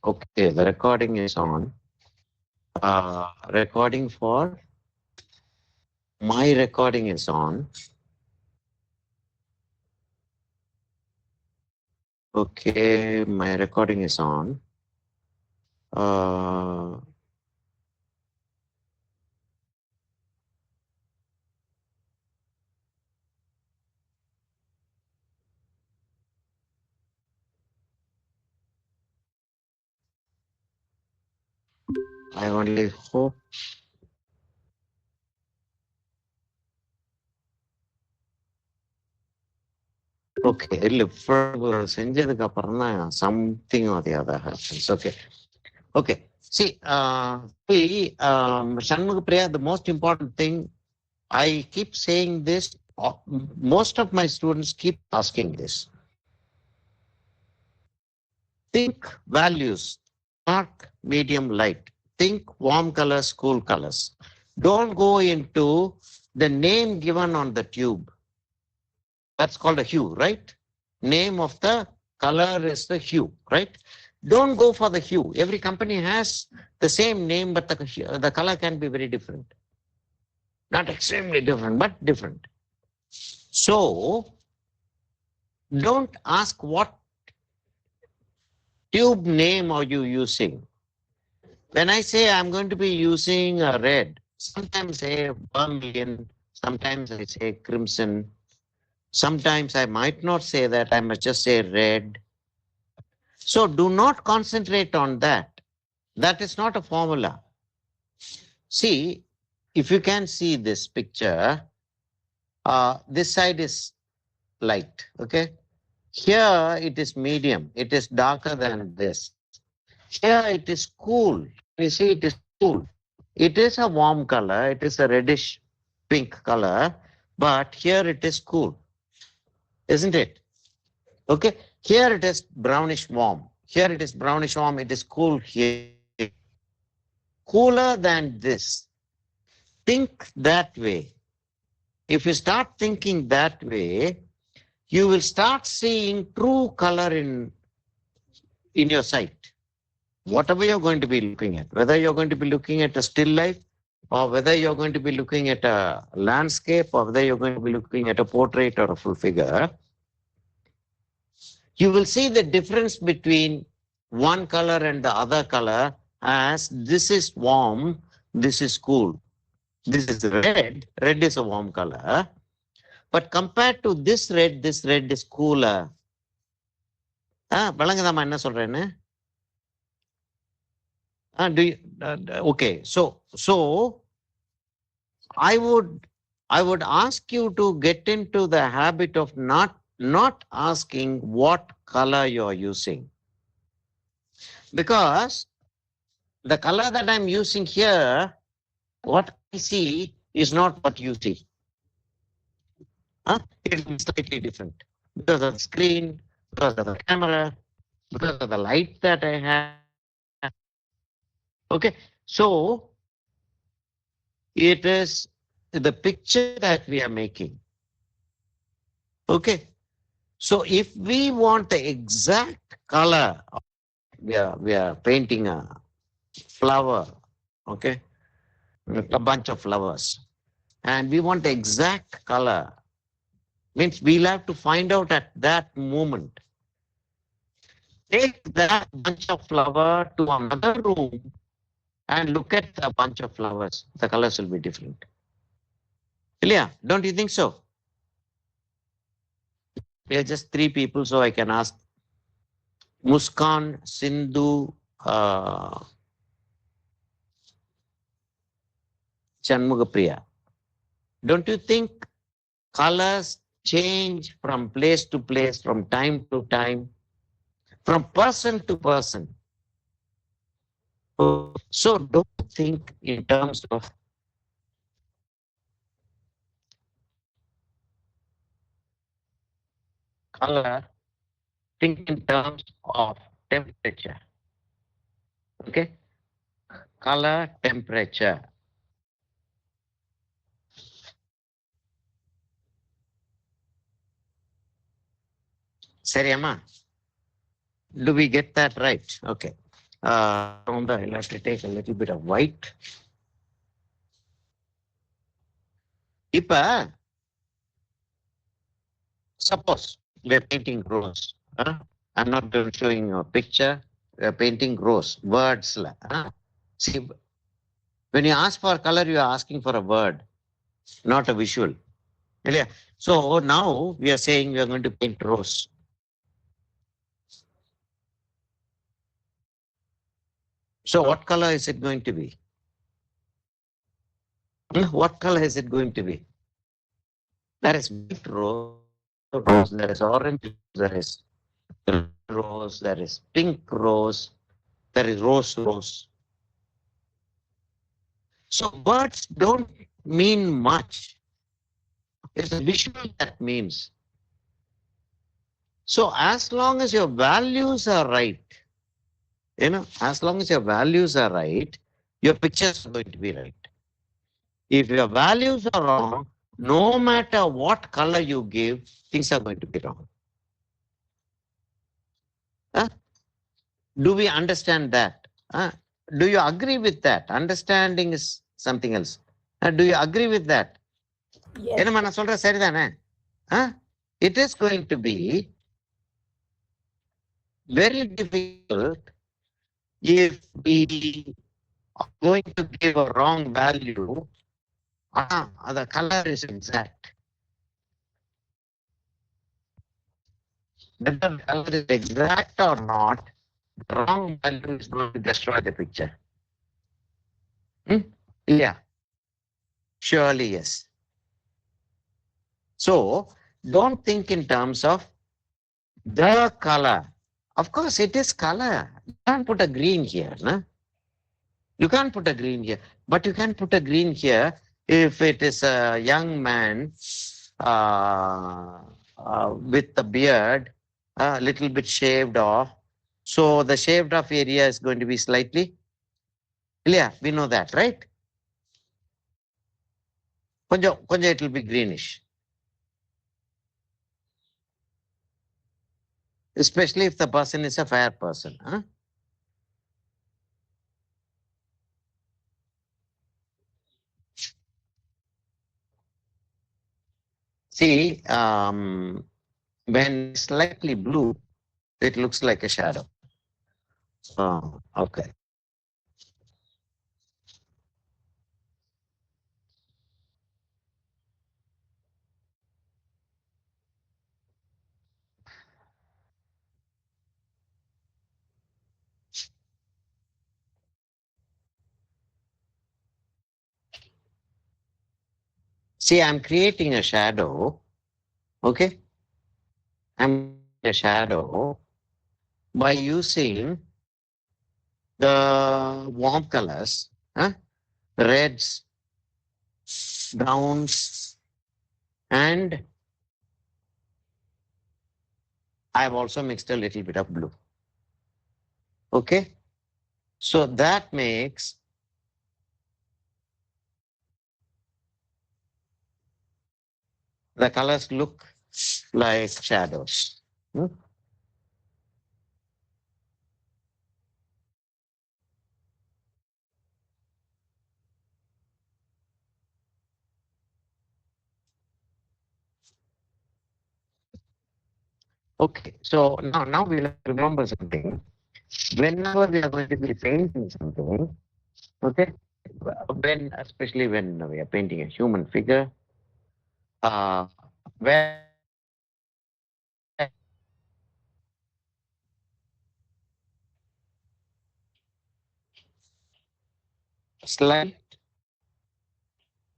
Okay, the recording is on. Recording for my recording is on. Okay, my recording is on. Uh, I only hope. Okay, செஞ்சதுக்கு அப்புறம் தான் something or the other happens. Okay, okay. Shanmugha Priya, the most important thing, I keep saying this. Most of my students keep asking this. Think values, dark, medium, light. Think warm colors, cool colors. Don't go into the name given on the tube. That's called a hue, right? Name of the color is the hue, right? Don't go for the hue. Every company has the same name, but the color can be very different. Not extremely different, but different. So don't ask what tube name are you using. When I say I'm going to be using a red, sometimes I say vermilion, sometimes I say crimson, sometimes I might not say that, I must just say red. So do not concentrate on that. That is not a formula. See, if you can see this picture, this side is light, okay? Here it is medium, it is darker than this. Here it is cool. You see, it is cool. It is a warm color, it is a reddish pink color, but here it is cool, isn't it? Okay, here it is brownish warm. Here it is brownish warm, it is cool here. Cooler than this. Think that way. If you start thinking that way, you will start seeing true color in your sight. Whatever you're going to be looking at, whether you're going to be looking at a still life, or whether you're going to be looking at a landscape, or whether you're going to be looking at a portrait or a full figure, you will see the difference between one color and the other color as this is warm, this is cool. This is red, red is a warm color. But compared to this red is cooler. விளங்குதாமா என்ன சொல்றேன்னு? Do you, okay, so I would ask you to get into the habit of not asking what color you're using, because the color that I'm using here, what I see is not what you see. It will be slightly different because of the screen, because of the camera, because of the light that I have. Okay, so it is the picture that we are making. Okay, so if we want the exact color, we are painting a flower, okay, a bunch of flowers, and we want the exact color, means we'll have to find out at that moment. Take that bunch of flower to another room and look at a bunch of flowers. The colors will be different. Ilya, don't you think so? We are just three people, so I can ask Muskan, Sindhu, Shanmugha Priya. Don't you think colors change from place to place, from time to time, from person to person? So don't think in terms of color, think in terms of temperature. Okay? Color, temperature. Sariyama? Do we get that right? Okay. I'll have to take a little bit of white. Ipa, suppose we're painting rose. I'm not showing you a picture. We're painting rose. Words. See, when you ask for color, you are asking for a word, not a visual. Yeah. So now we are saying we are going to paint rose. So what color is it going to be? What color is it going to be? There is white rose, there is orange, there is rose, there is pink rose, there is rose. So words don't mean much. It's the visual that means. So as long as your values are right, as long as your values are right, your pictures are going to be right. If your values are wrong, no matter what color you give, things are going to be wrong. Huh? Do we understand that? Do you agree with that? Understanding is something else. Do you agree with that? Yes. என்ன நான் சொல்ற சரிதானே? It is going to be very difficult if we are going to give a wrong value. The color is exact. Whether the color is exact or not, the wrong value is going to destroy the picture. Yeah, surely yes. So don't think in terms of the color. Of course, it is color. You can't put a green here. No? You can't put a green here. But you can put a green here if it is a young man with a beard, a little bit shaved off. So the shaved off area is going to be slightly. Yeah, we know that, right? Konja it will be greenish. Especially if the person is a fair person. See, when slightly blue, it looks like a shadow. Oh, okay. See, I'm creating a shadow. Okay. I'm a shadow by using the warm colors, reds, browns, and I've also mixed a little bit of blue. Okay. So that makes the colors look like shadows. Okay, so now we'll have to remember something. Whenever we are going to be painting something, okay, especially when we are painting a human figure, where slight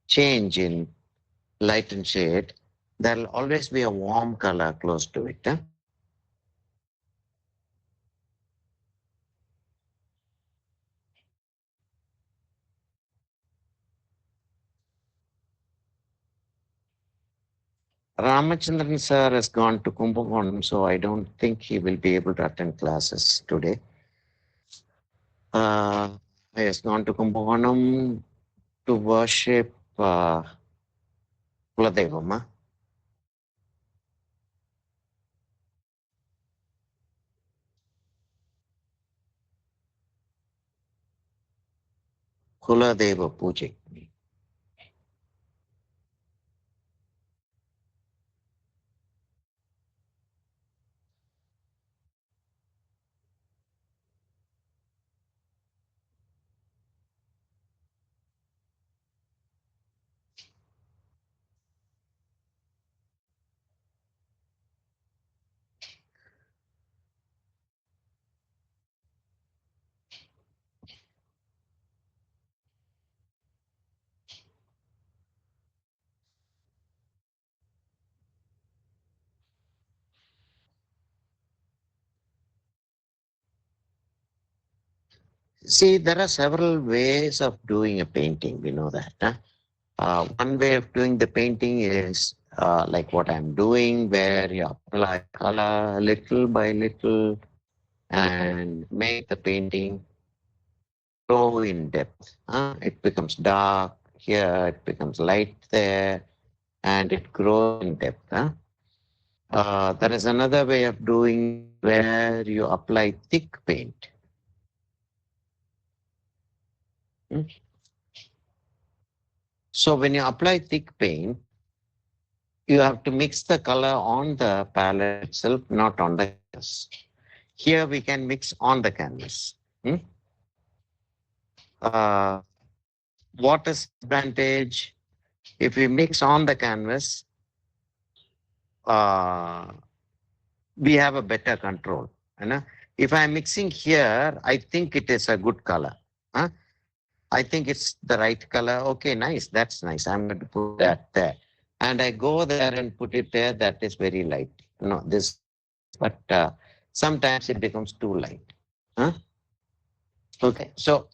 change in light and shade, there will always be a warm color close to it. Ramachandran sir has gone to Kumbakonam, so I don't think he will be able to attend classes today. He has gone to Kumbakonam to worship Kuladevama. Kuladeva Pujai. See, there are several ways of doing a painting. We know that. Huh? One way of doing the painting is like what I'm doing, where you apply color little by little and make the painting grow in depth. It becomes dark here, it becomes light there, and it grows in depth. There is another way of doing where you apply thick paint. Hmm. So when you apply thick paint, you have to mix the color on the palette itself, not on the canvas. Here we can mix on the canvas. Hmm? Uh, what is advantage? If we mix on the canvas, uh, we have a better control. You know? If I'm mixing here, I think it is a good color. Huh? I think it's the right color. Okay, nice. That's nice. I'm going to put that there. And I go there and put it there. That is very light. No, this, but sometimes it becomes too light. Huh? Okay, so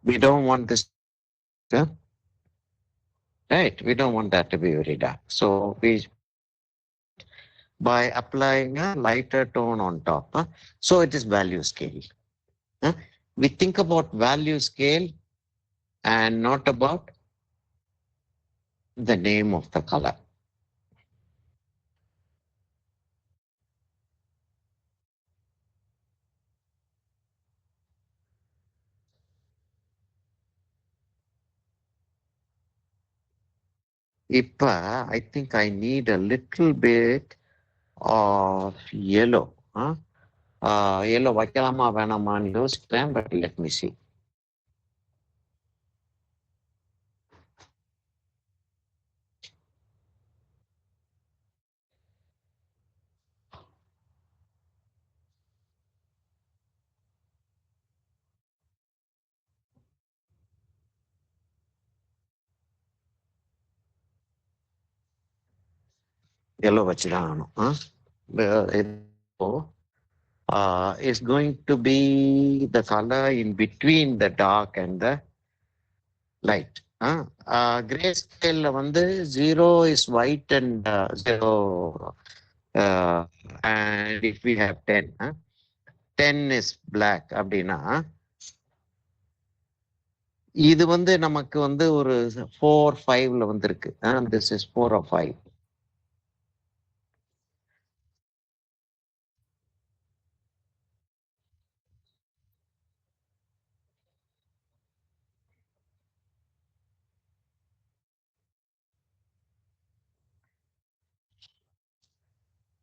we don't want this, huh? Right? We don't want that to be very dark. So we by applying a lighter tone on top. So it is value scale. Huh? We think about value scale and not about the name of the color. I think I need a little bit of yellow. Huh? yellow வைக்கலாமா வேணாமான்னு யோசிக்கிறேன், but let me see. Yellow வச்சுதான் ஆகணும். It's going to be the color in between the dark and the light. Grayscale வந்து 0 is white and 0 and if we have 10, 10 is black அப்படின்னா இது வந்து நமக்கு வந்து ஒரு 4, 5ல வந்திருக்கு. This is 4 or 5.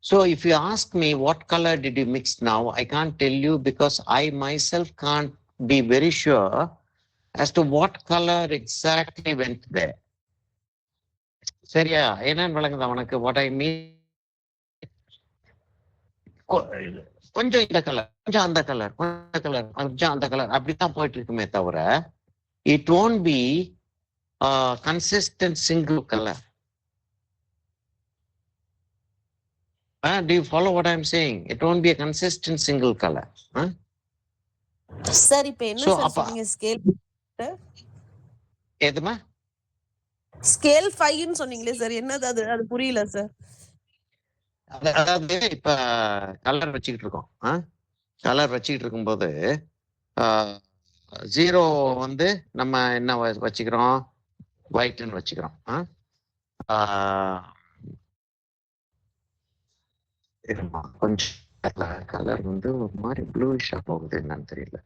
So if you ask me what color did you mix now, I can't tell you because I myself can't be very sure as to what color exactly went there. சரியா? என்னன்னு விளங்குதா உனக்கு? What I mean, கொஞ்சம் இந்த colour, கொஞ்சம் அந்த colour, கொஞ்சம் அந்த கலர் அப்படித்தான் போயிட்டு இருக்குமே தவிர it won't be a consistent single color. Do you follow what I'm saying? It won't be a consistent single color. Sir இப்ப என்ன சார் சொன்னீங்க? ஸ்கேல் எதுமா? ஸ்கேல் 5ன்னு சொன்னீங்களே சார், என்னது அது? அது புரியல சார். அதாவது இப்ப கலர் வச்சுக்கிட்டு இருக்கோம். கலர் வச்சுக்கிட்டு இருக்கும்போது 0 வந்து நம்ம என்ன வச்சுக்கிறோம்? ஒயிட்னு வச்சுக்கிறோம். கொஞ்சம் கலர் வந்து ஒரு மாதிரி ப்ளூஷா போகுது, என்னன்னு தெரியல.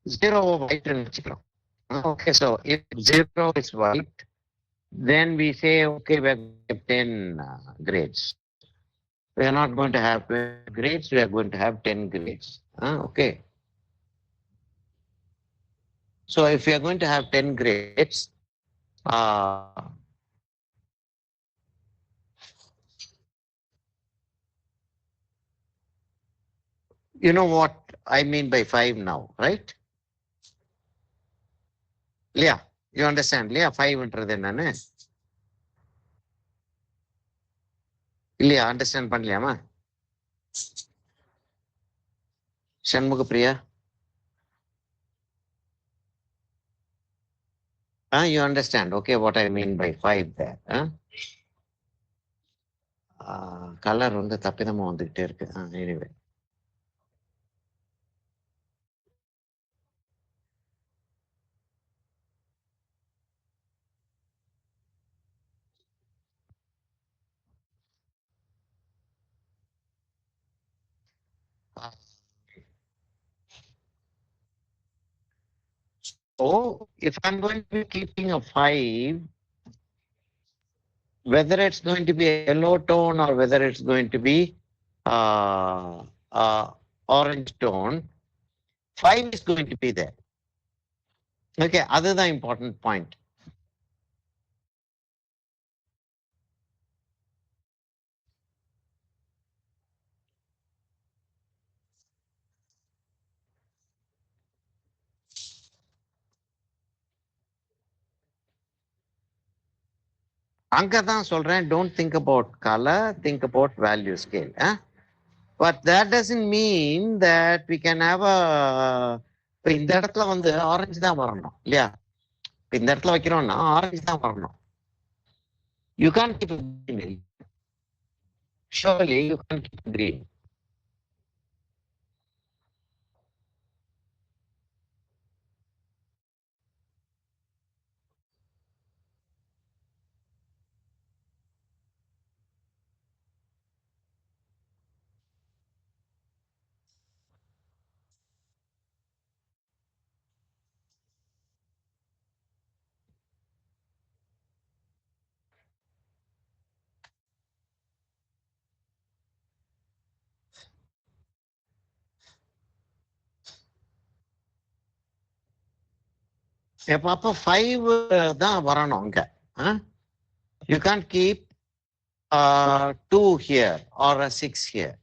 0 white வச்சுக்கிறோம். Okay, so if 0 is white, then we say, okay, we have 10 grades. We are not going to have 12 grades, we are going to have 10 grades. Okay. So if we are going to have 10 grades, you know what I mean by 5 now, right? Yeah, you understand? Yeah, 5ன்றது என்னன்னு இல்லையா? Understand பண்ணலையாமா Shanmuga Priya? You understand, okay, what I mean by 5 there. Colour வந்து தப்பிதமா வந்துகிட்டே இருக்கு. Anyway so if I'm going to be keeping a 5, whether it's going to be a yellow tone or whether it's going to be orange tone, 5 is going to be there. Okay, அதுதான் important point. அங்கதான் சொல்றேன், don't think about color, think about value scale. But that doesn't mean that we can have a இப்ப இந்த இடத்துல வந்து orange தான் வரணும் இல்லையா? இப்ப இந்த இடத்துல வைக்கிறோம்னா ஆரஞ்சு தான் வரணும். You can't keep it green. Surely you can't keep it green. அப்போ 5 தான் வரணும் அங்க. You can't keep 2 here or a 6 here.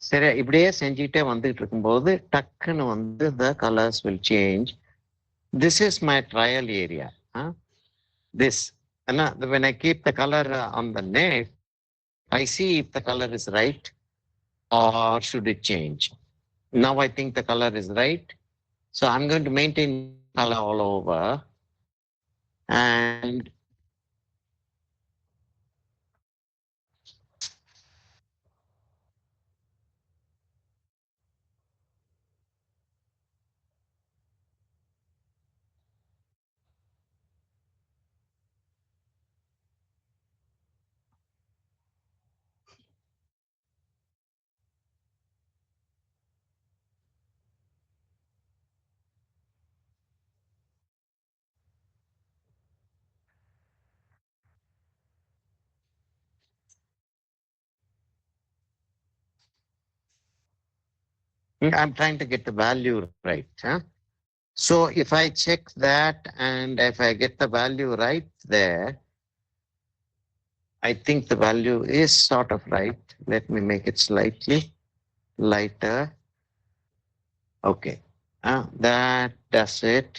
சரி, இப்படியே செஞ்சுட்டே வந்துட்டு இருக்கும்போது டக்குன்னு வந்து the colors will change. This is my trial area. This. When I keep the color on the net, I see if the color is right or should it change. Now I think the color is right. So I'm going to maintain color all over. And I'm trying to get the value right. So if I check that and if I get the value right there, I think the value is sort of right. Let me make it slightly lighter. Okay. That does it.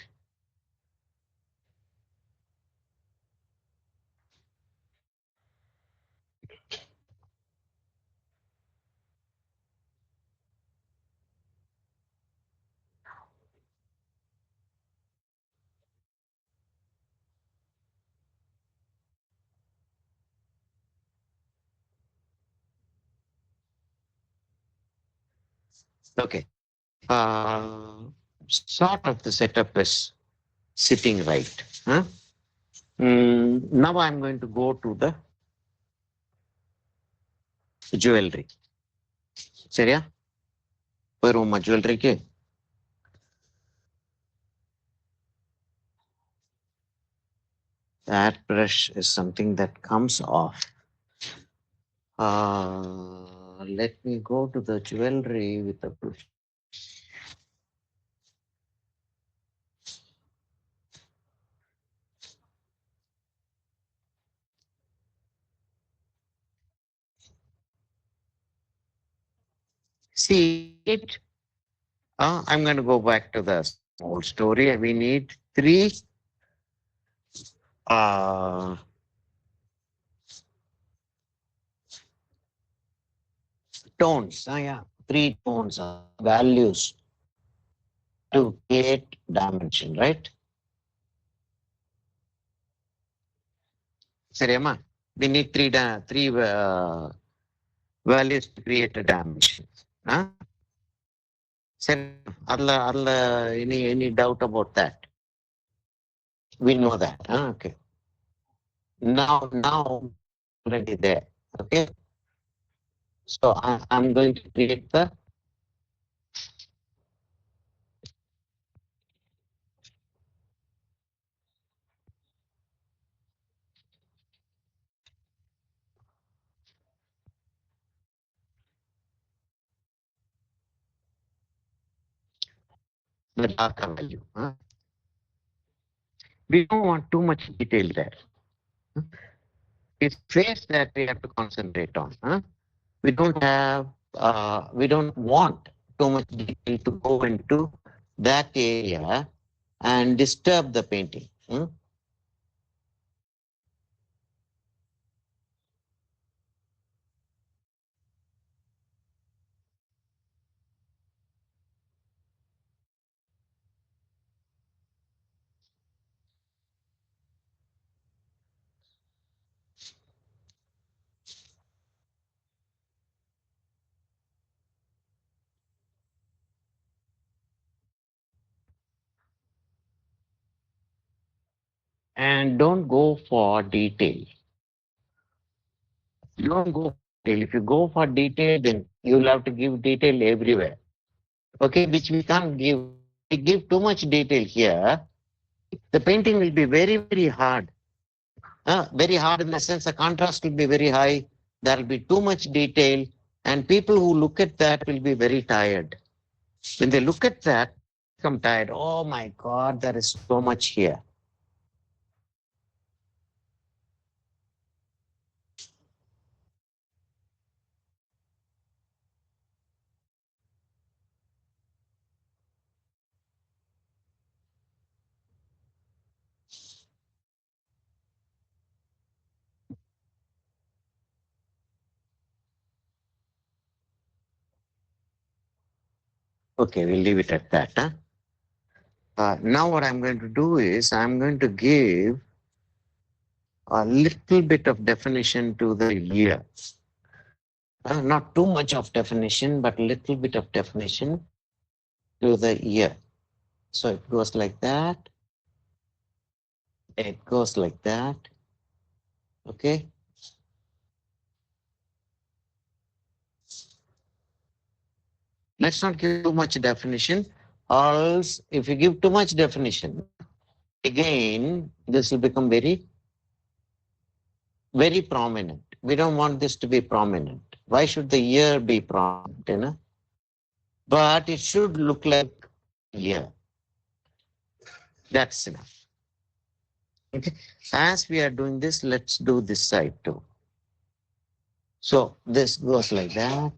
Okay. Sort of the setup is sitting right. Now I'm going to go to the jewelry. சரியா? போயிருவோமா ஜுவல்லரிக்கு? That brush is something that comes off. Let me go to the jewelry with the brush. See it? I'm going to go back to the old story. We need 3 tones. Yeah, 3 tones, values to create dimension, right? சரியாம்மா? We need 3 values to create a dimension. சரி, அதுல any doubt about that? We know that. Okay. Now already there. Okay. So I'm going to create the darker value. We don't want too much detail there. It's face that we have to concentrate on. We don't want too much detail to go into that area and disturb the painting. and don't go for detail. You don't go for detail. If you go for detail, then you'll have to give detail everywhere. Okay, which we can't give. If we give too much detail here, the painting will be very, very hard. Very hard in the sense the contrast will be very high. There will be too much detail, and people who look at that will be very tired. When they look at that, become tired. Oh my God, there is so much here. Okay, we'll leave it at that. Huh? Now what I'm going to do is I'm going to give a little bit of definition to the year. Not too much of definition, but a little bit of definition to the year. So it goes like that. It goes like that. Okay. Let's not give too much definition. Or else, if you give too much definition, again, this will become very, very prominent. We don't want this to be prominent. Why should the year be prominent? You know? But it should look like year. That's enough. Okay. As we are doing this, let's do this side too. So this goes like that.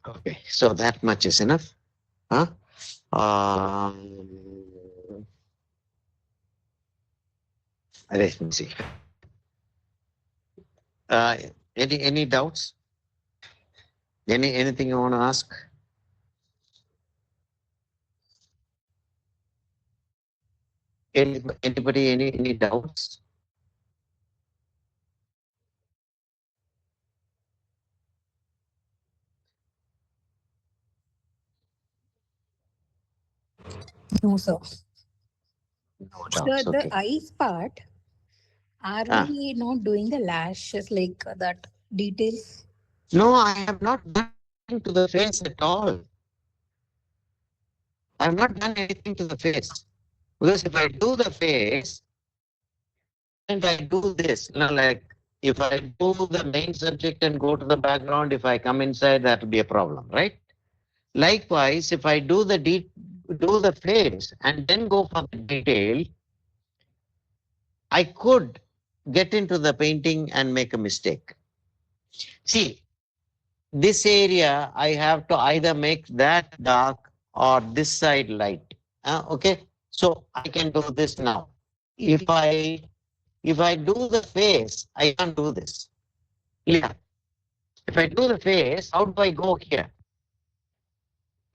Okay, so that much is enough. Huh? Let me see. Uh, any doubts? Anything you want to ask? Anybody any doubts? No, sir. No Sir, doubts. the Okay. eyes part, are Ah. we not doing the lashes like that details? No, I have not done anything to the face at all. I have not done anything to the face. Because if I do the face, and I do this, like if I do the main subject and go to the background, if I come inside, that will be a problem, right? Likewise, if I do the face and then go for the detail, I could get into the painting and make a mistake. See, this area, I have to either make that dark or this side light. Okay, so I can do this now. If I do the face, I can't do this. Yeah. If I do the face, how do I go here?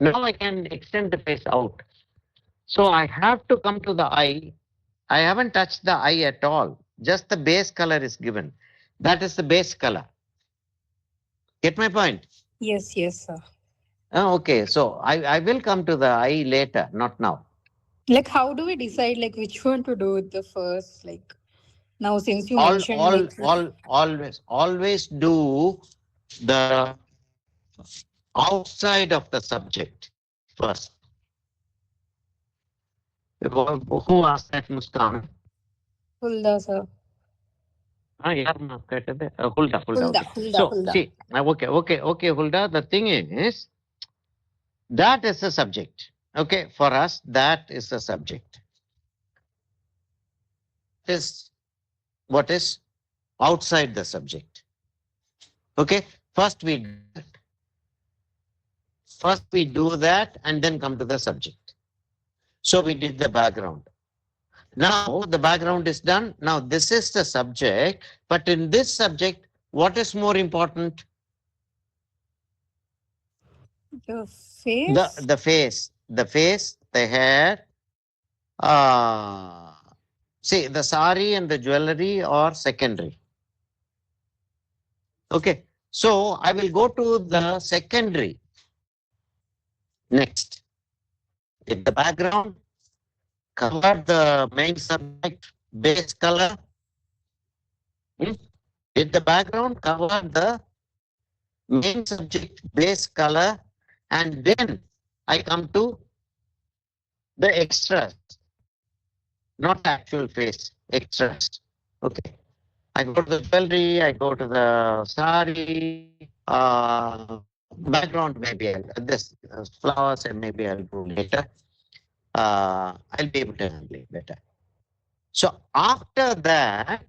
Now I can extend the face out. So I have to come to the eye. I haven't touched the eye at all. Just the base color is given. That is the base color. Get my point? Yes, yes, sir. Okay, so I will come to the eye later, not now. Like, how do we decide like which one to do the first? Like, now since you mentioned like Always do the outside of the subject first. Who asked that, Muskan? Hulda, sir. Hulda. Hulda. See, okay, Hulda. The thing is, that is the subject. Okay, for us, that is the subject. Is what is outside the subject. Okay, first we do that and then come to the subject. So we did the background. Now the background is done. Now this is the subject, but in this subject, what is more important? The face. The face, the hair. See, the sari and the jewelry are secondary. Okay, so I will go to the secondary next. If the background cover the main subject base color, if the background cover the main subject base color, and then I come to the extras, not actual face, extras. Okay. I go to the jewelry, I go to the sari, background maybe this flowers and maybe I'll do later. I'll be able to handle it better. So after that,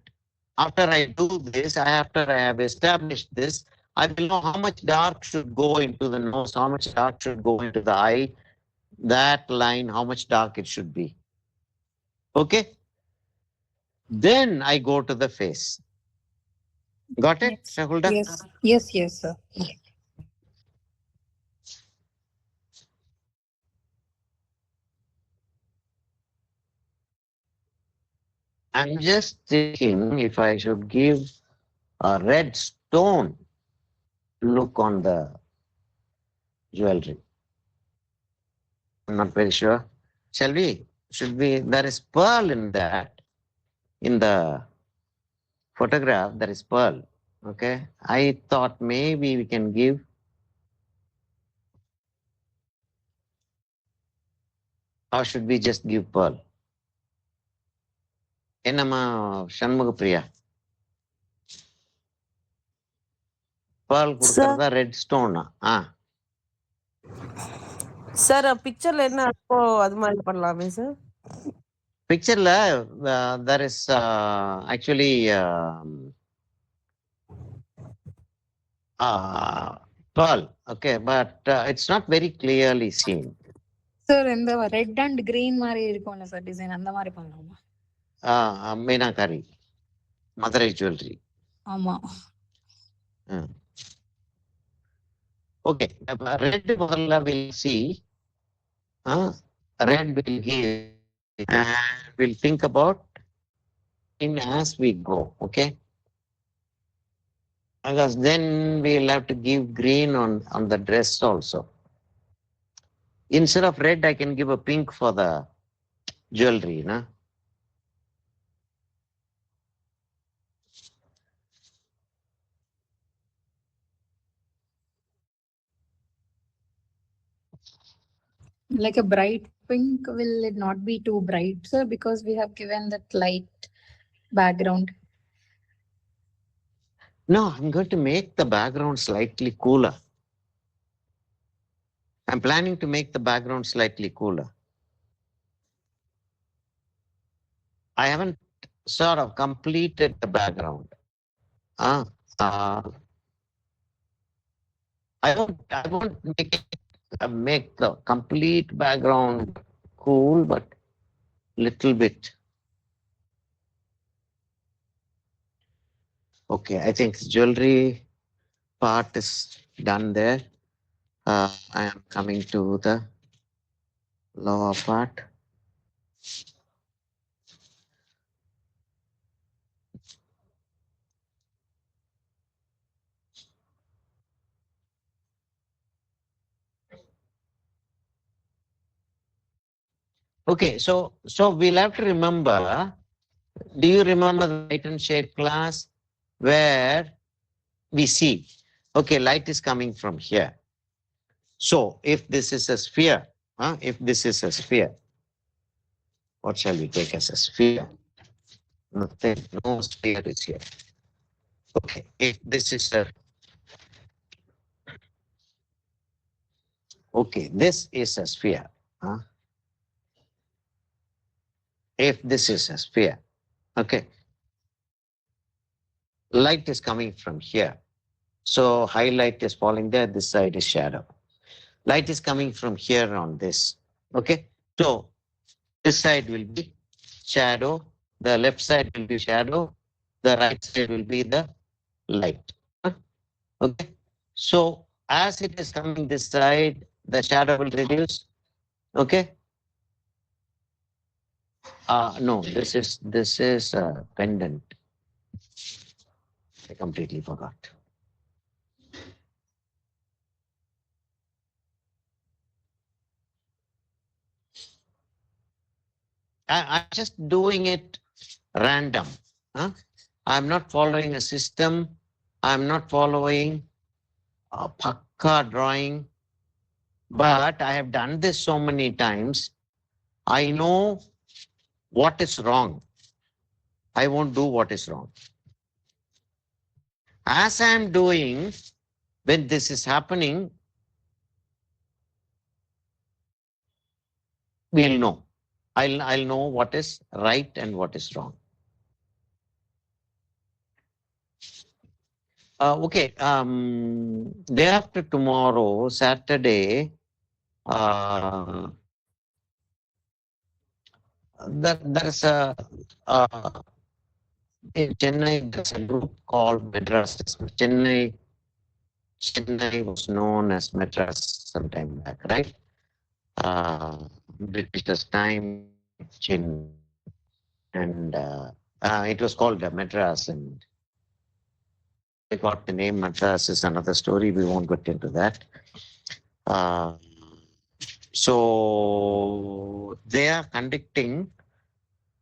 after I do this, after I have established this, I will know how much dark should go into the nose, how much dark should go into the eye, that line, how much dark it should be. Okay. Then I go to the face. Got it, Yes. Shahulda? Yes, sir. I'm just thinking if I should give a red stone look on the jewelry. I'm not very sure. Shall we? Should we? There is pearl in that. In the photograph, there is pearl. Okay. I thought maybe we can give. Or should we just give pearl? Enama Shanmugapriya. Pearl கொடுக்கறதா red stone. Sir பிக்சர்ல என்ன இருக்கோ அது மாதிரி பண்ணலாமே sir. Picture there is actually pearl, okay, but it's not very clearly seen. Sir இந்த red and green மாதிரி இருக்கும்ல சார் டிசைன் அந்த மாதிரி பண்ணலாமா? மீனாகாரி மதுரை ஜுவல்லரி. ஆமா. Okay, red முதல்ல will see. Red will give and we'll think about in as we go, okay? Because then we'll have to give green on the dress also. Instead of red, I can give a pink for the jewelry, na? Like a bright pink, will it not be too bright, sir? Because we have given that light background. No, I'm going to make the background slightly cooler. I'm planning to make the background slightly cooler. I haven't sort of completed the background. I won't make the complete background cool, but little bit. Okay, I think jewelry part is done there. I am coming to the lower part. Okay, so we'll have to remember. Do you remember the light and shade class where we see, okay, light is coming from here. So if this is a sphere, if this is a sphere, what shall we take as a sphere? Nothing, no sphere is here. Okay, if this is a, okay, this is a sphere. If this is a sphere, okay, light is coming from here. So highlight is falling there, this side is shadow. Light is coming from here on this, okay? So this side will be shadow, the left side will be shadow, the right side will be the light. Okay. So as it is coming this side, the shadow will reduce. Okay. No, this is a pendant. I completely forgot. I'm just doing it random. Huh? I'm not following a system. I'm not following a pakka drawing. But I have done this so many times. I know what is wrong. I won't do what is wrong. As I'm doing, when this is happening, we'll know. I'll know what is right and what is wrong. Okay. Day after tomorrow, Saturday, uh, there's a in Chennai. There's a group called Madras. Chennai was known as Madras sometime back, right? British time, Chin, and it was called Madras, and they got the name Madras is another story. We won't get into that. Uh, so they are conducting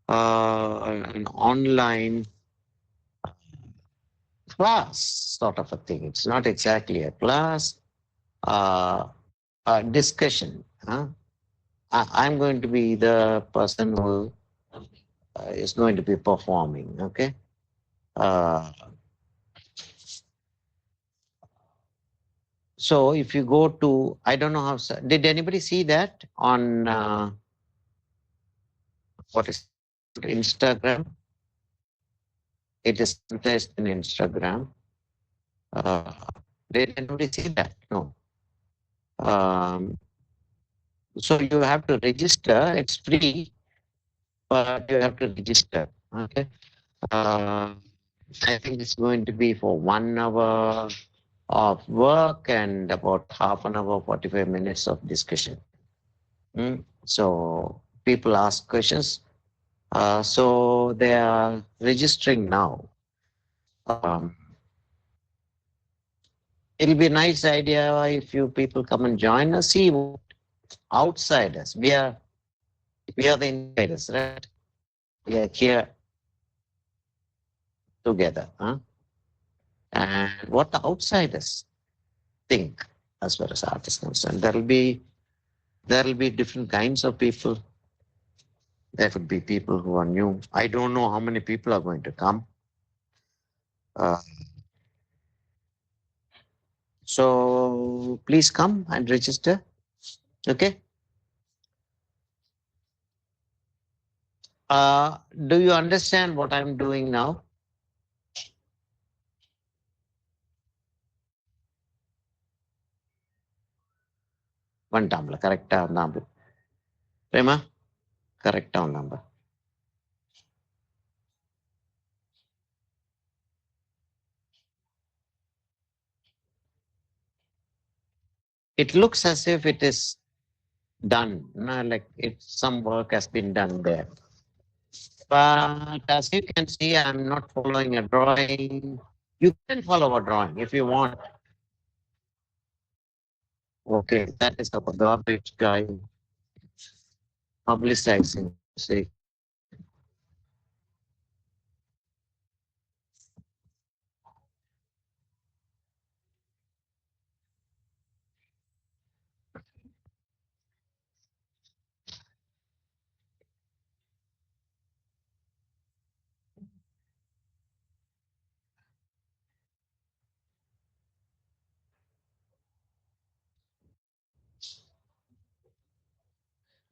an online class sort of a thing. It's not exactly a class, a discussion. Huh? I'm going to be the person who is going to be performing. Okay. Uh, so if you go to, I don't know how, did anybody see that on what is Instagram? It is placed in Instagram. Uh, did anybody see that? No. Um, so you have to register. It's free, but you have to register. Okay. Uh, I think it's going to be for 1 hour of work and about half an hour, 45 minutes of discussion. So people ask questions. So they are registering now. Um, it'll be a nice idea if you people come and join us. See, outsiders. We are the insiders, right? We are here together. Huh? And what the outsiders think as far as art is concerned. There will be different kinds of people. There could be people who are new. I don't know how many people are going to come. Uh, so please come and register. Okay. Do you understand what I'm doing now? One tumbler, correct number. Rema, correct number. It looks as if it is done, like some work has been done there. But as you can see, I'm not following a drawing. You can follow a drawing if you want. Okay, that is a garbage guy publicizing. See,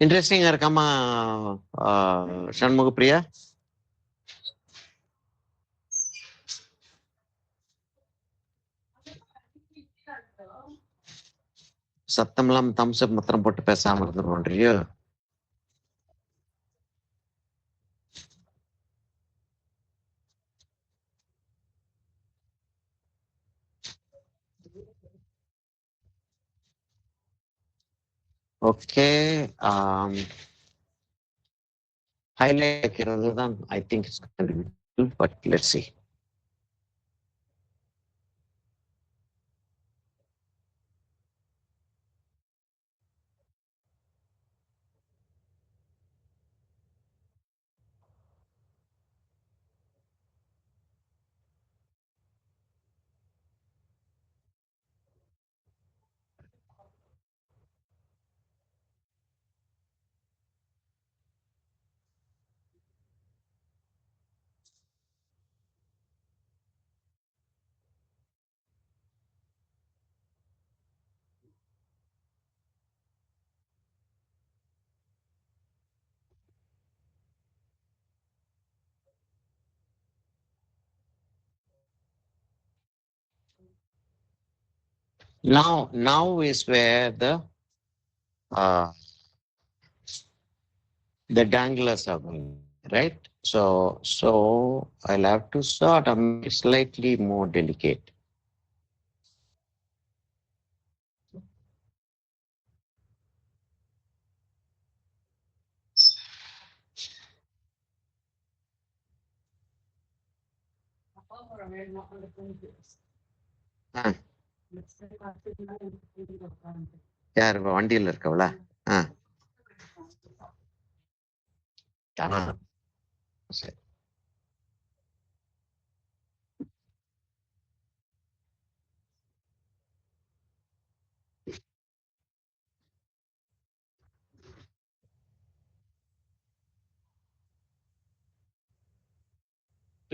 interesting இருக்கமா Shanmuga Priya. சத்தம்லாம் Thums அப் மாத்திரம் போட்டு பேசாம இருந்துருவோன்றியோ. Okay. Highlight I think it's going to be difficult, but let's see. Now is where uh, the danglers are going, right? So I'll have to sort of make it slightly more delicate. யார் வண்டியில இருக்கவளா? சரி.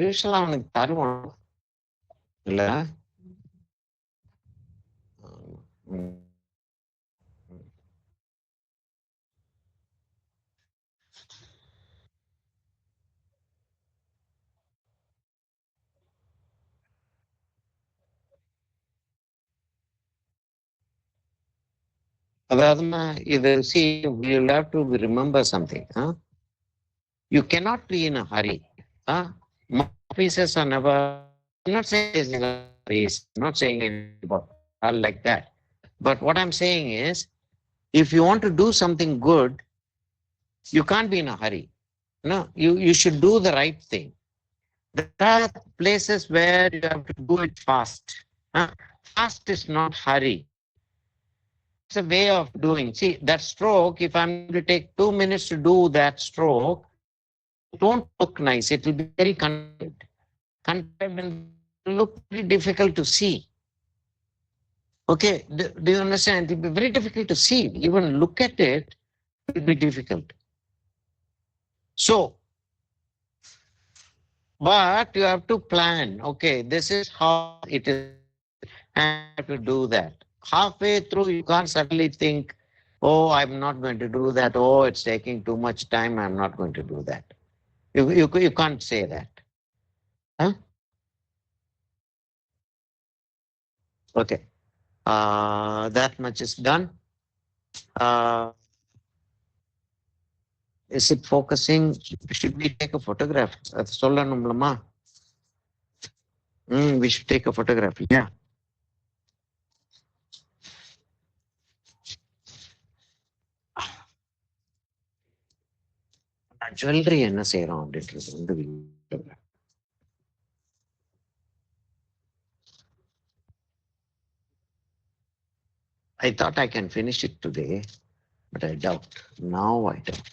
யூஸ்வலா அவனுக்கு தருவான் இல்ல? ம். அதாவதுமா இது see you'll have to remember something. You cannot be in a hurry. Officers are never. I'm not saying not saying about all like that. But what I'm saying is, if you want to do something good, you can't be in a hurry. No, you should do the right thing. There are places where you have to do it fast. Fast is not hurry. It's a way of doing. See, that stroke, if I'm going to take 2 minutes to do that stroke, it won't look nice. It will be very contrived. Contrived and look very difficult to see. Okay, do you understand? It will be very difficult to see. Even look at it, it will be difficult. So, but you have to plan. Okay, this is how it is. I have to do that. Halfway through, you can't suddenly think, oh, I'm not going to do that. Oh, it's taking too much time. I'm not going to do that. You can't say that. Huh? Okay. That much is done. Is it focusing? Should we take a photograph? சொல்லணும்லமா? We should take a photograph. Yeah. Jewelry என்ன செய்யறோம் அப்படின்றது வந்து I thought I can finish it today, but I doubt. Now I doubt.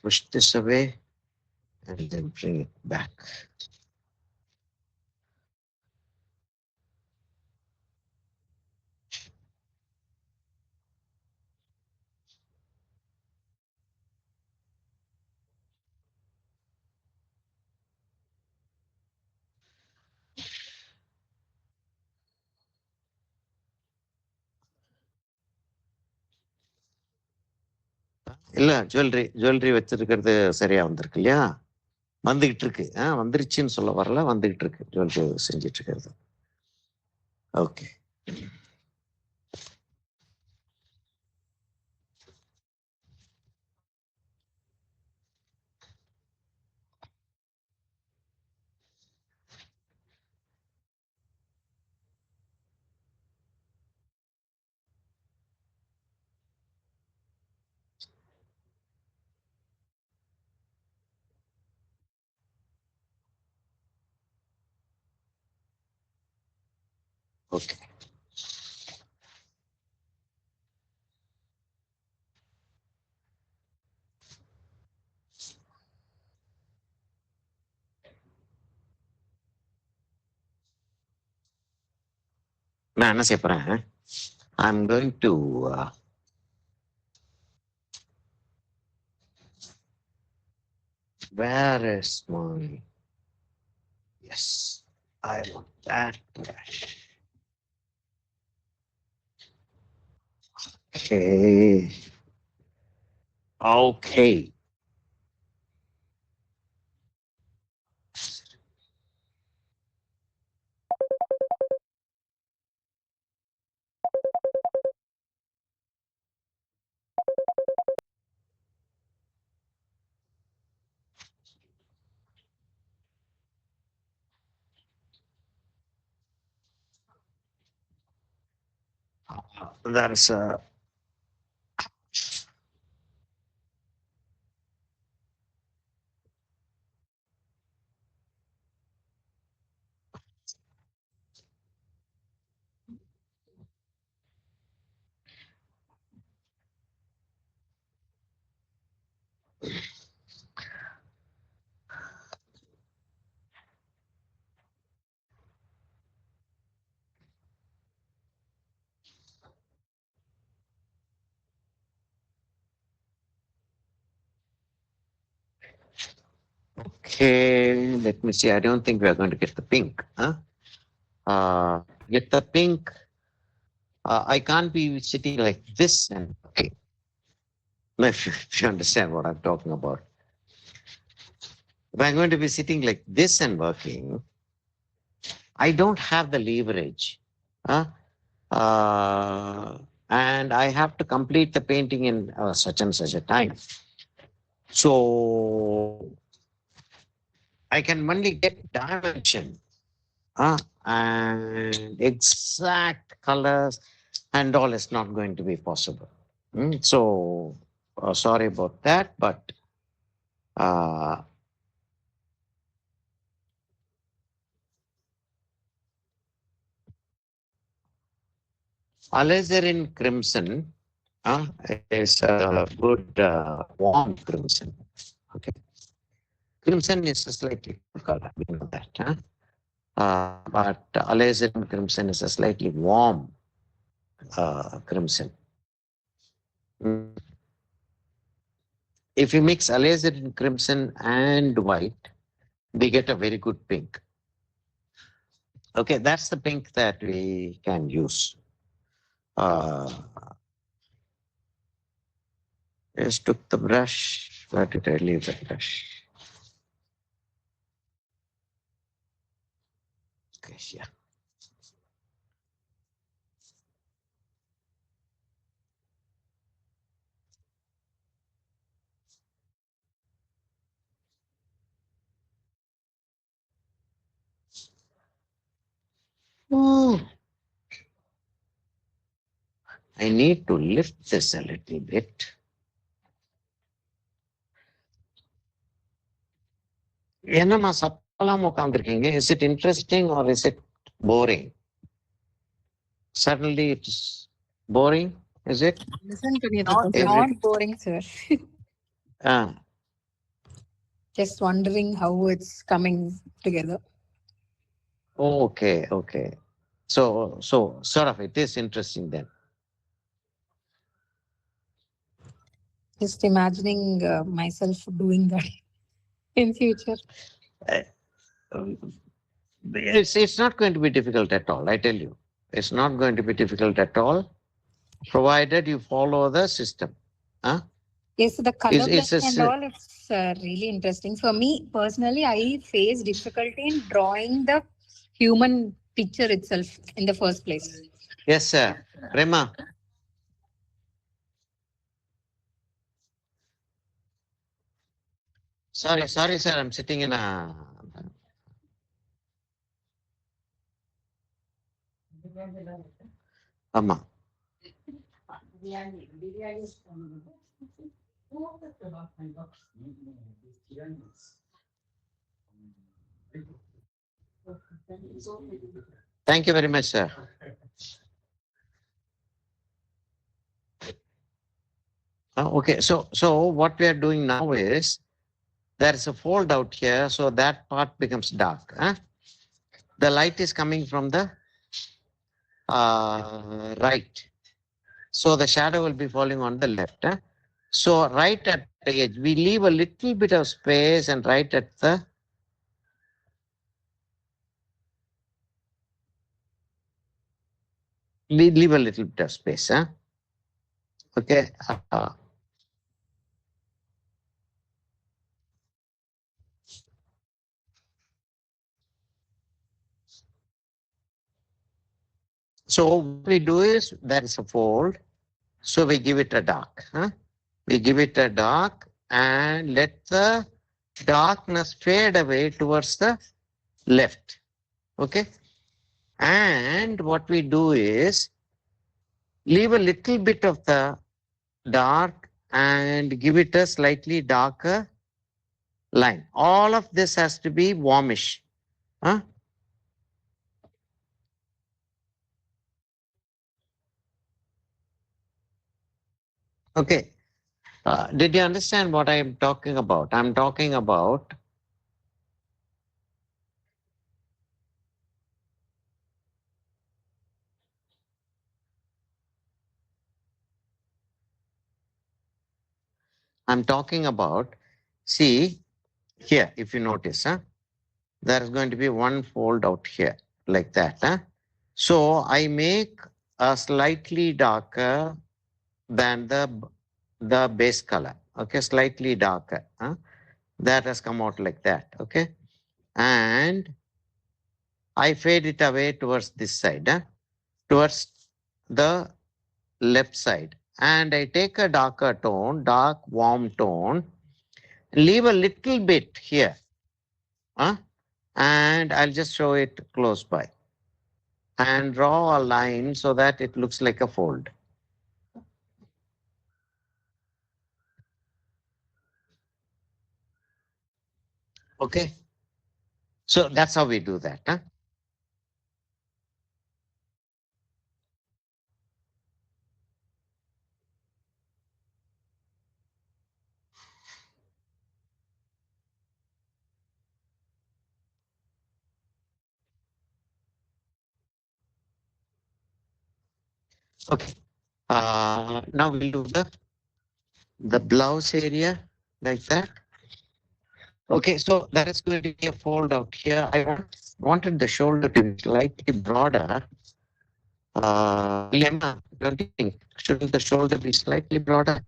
Push this away and then bring it back. இல்ல jewellery வச்சிருக்கிறது சரியா வந்திருக்கு இல்லையா? வந்துகிட்டு இருக்கு. வந்துருச்சுன்னு சொல்ல வரல, வந்துகிட்டு இருக்கு ஜுவல்லரி செஞ்சிட்டு இருக்கிறது. ஓகே. Okay. நான் என்ன செய்ய போறேன்? I'm going to where is my yes, I want that brush. Okay. Okay. That's okay. Let me see. I don't think we are going to get the pink. Huh? Get the pink. I can't be sitting like this and okay. If you understand what I'm talking about. If I'm going to be sitting like this and working, I don't have the leverage. Huh? And I have to complete the painting in such and such a time. So I can only get dimension and exact colors and all is not going to be possible. So sorry about that, but uh, alizarin crimson is a good warm crimson. Okay, crimson is a slightly cool color. We know that. But alizarin crimson is a slightly warm crimson. Mm. If you mix alizarin crimson and white, we get a very good pink. Okay, that's the pink that we can use. Just took the brush. Where did I leave the brush? Okay, yeah. Oh, I need to lift this a little bit. என்னம்மா சப்பலாம் உட்காந்துருக்கீங்க? Is it interesting or is it boring? Suddenly it's boring, is it? Listen to me. Not, Every- not boring, sir. Ah, Just wondering how it's coming together. okay, okay. So sort of it is interesting then. Just imagining myself doing that in future. Um, It's not going to be difficult at all, I tell you. It's not going to be difficult at all, provided you follow the system. Huh? Yes, the color It's blending and a- all, it's really interesting. For me personally, I face difficulty in drawing the human picture itself in the first place. Yes, sir. Prema. Sorry, sir. I'm sitting in a. Amma. Thank you very much, sir. Okay, so what we are doing now is there is a fold out here, so that part becomes dark. The light is coming from the right, so the shadow will be falling on the left. So right at the edge, we leave a little bit of space, and right at the we leave a little bit of space. Okay. So what we do is there is a fold, so we give it a dark. We give it a dark and let the darkness fade away towards the left. Okay. And what we do is leave a little bit of the dark and give it a slightly darker line. All of this has to be warmish. Huh? Okay. Did you understand what I'm talking about? I'm talking about see here, if you notice, there is going to be one fold out here like that. So I make a slightly darker than the base color. Okay, slightly darker. That has come out like that. Okay, and I fade it away towards this side, towards the left side. And I take a darker tone, dark warm tone, leave a little bit here. And I'll just show it close by and draw a line so that it looks like a fold. Okay. So that's how we do that. Okay. Now we'll do the blouse area like that. Okay, so that is going to be a fold out here. Wanted the shoulder to be slightly broader. Lemma, don't you think? Shouldn't the shoulder be slightly broader?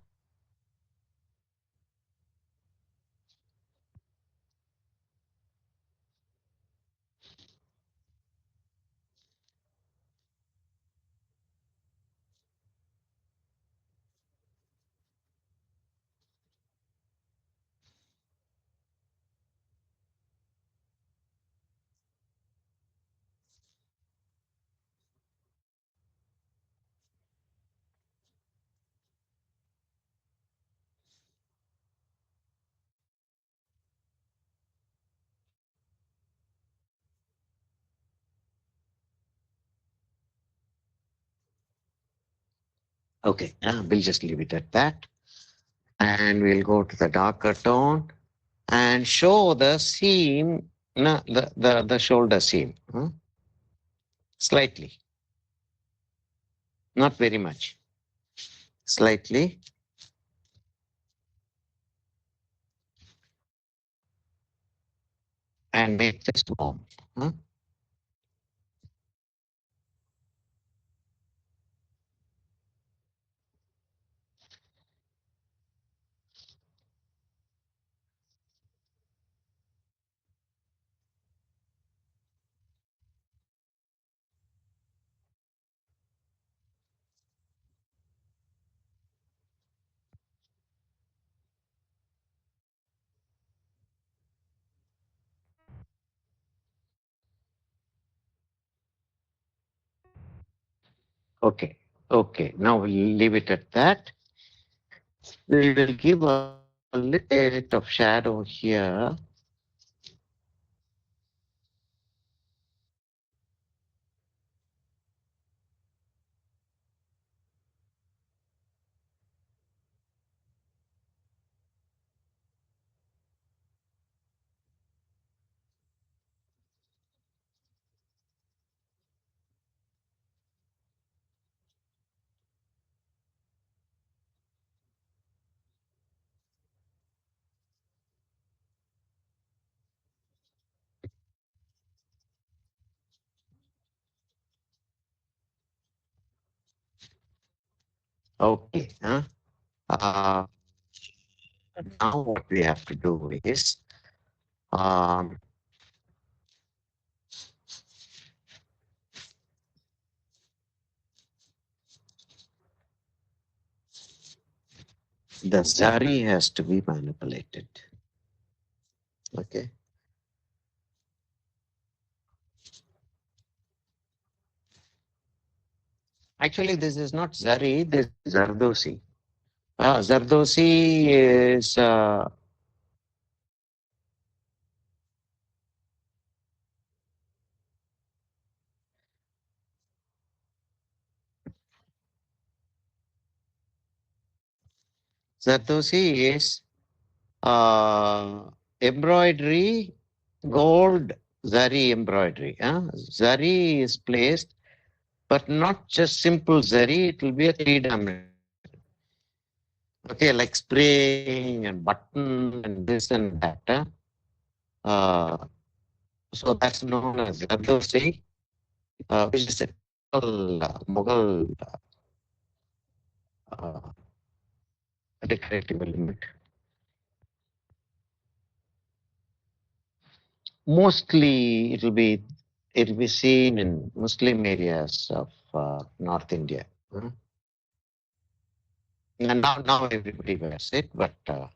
Okay, we'll just leave it at that. And we'll go to the darker tone and show the seam, no, the shoulder seam. Slightly, not very much. Slightly. And make this warm. Okay. Okay. Now we'll leave it at that. We will give a little bit of shadow here. Okay. Uh, now what we have to do is um, the zari has to be manipulated. Okay. Actually, this is not zari. This is zardosi. Zardosi is Zardosi is embroidery, gold zari embroidery. Zari is placed, but not just simple zari. It will be a three-dimensional. Okay, like spring and button and this and that. Uh, so that's known as Zardosi, which is a Mughal uh, decorative element. Mostly it'll be seen in Muslim areas of North India. And now everybody wears it, but uh,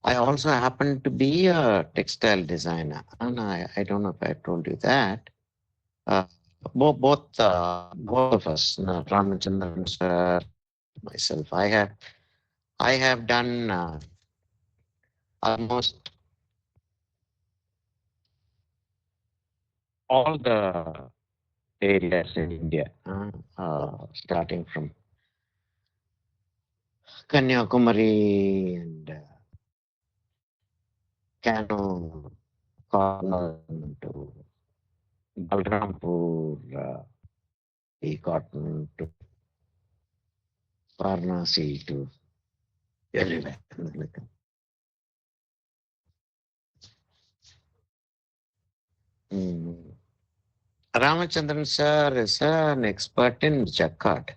I also happen to be a textile designer, and I don't know if I told you that. Uh, both of us, Ramachandran sir, myself, I have done almost all the areas in India, starting from Kanyakumari and Kano, Cotton to Balrampur, tea cotton to Varanasi to everywhere. Mm. Ramachandran sir is an expert in Jacquard.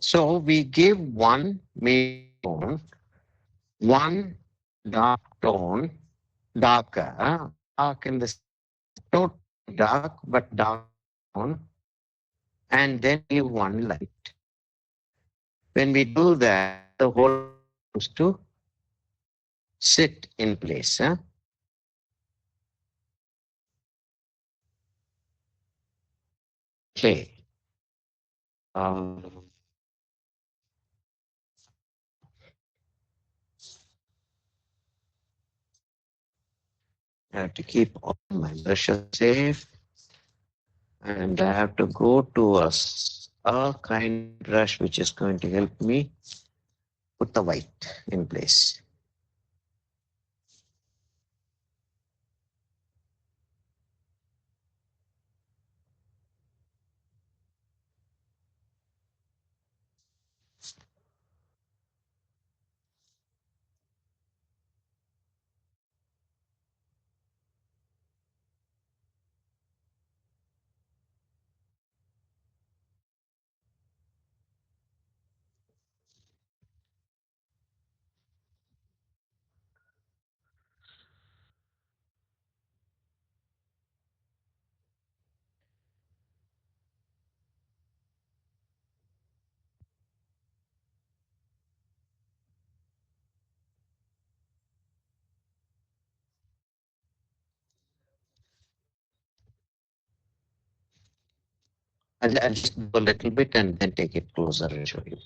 So we give one medium tone, one dark tone, darker, dark in the not dark but dark tone, and then give one light. When we do that, the whole comes to sit in place. Okay. Um, I have to keep all my brushes safe, and I have to go to a kind brush which is going to help me put the white in place. I'll just go a little bit and then take it closer and show you.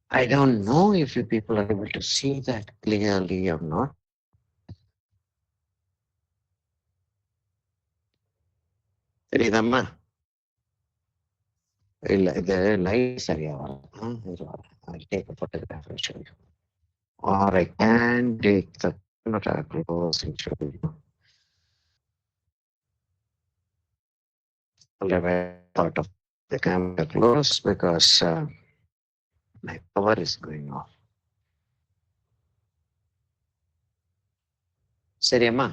I don't know if you people are able to see that clearly or not. தெரியுதாம்மா? இல்ல இது light சரியா வரல. இது வரல. I'll take a photograph and show you. Or I can take the camera close and show you. I'll have a thought of the camera close because my power is going off. Seriamma?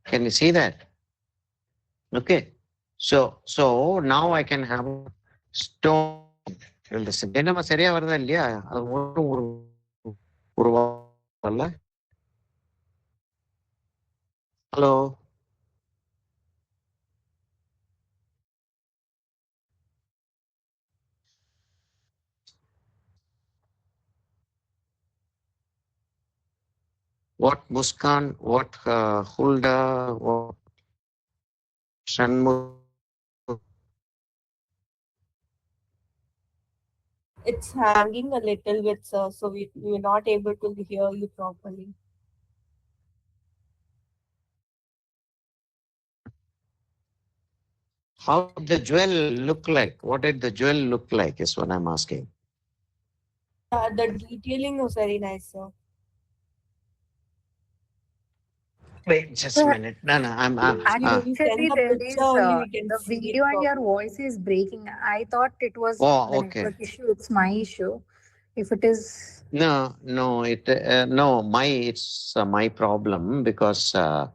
Can you see that? Okay. So now I can have a stone. என்னம்மா சரியா வருதா இல்லையா? அது ஒன்றும் உருவாகல. Hello? What Muskan, what Hulda, what Shanmugh? It's hanging a little bit, sir, so we're not able to hear you properly. How did the jewel look like? What did the jewel look like is what I'm asking. The detailing was very nice, sir. Wait just a minute. No, I'm Actually, Send the there picture is only we can the see it video and your properly. voice is breaking. I thought it was Oh, the okay. network issue. It's my issue. If it is, No, no, it's my problem because uh,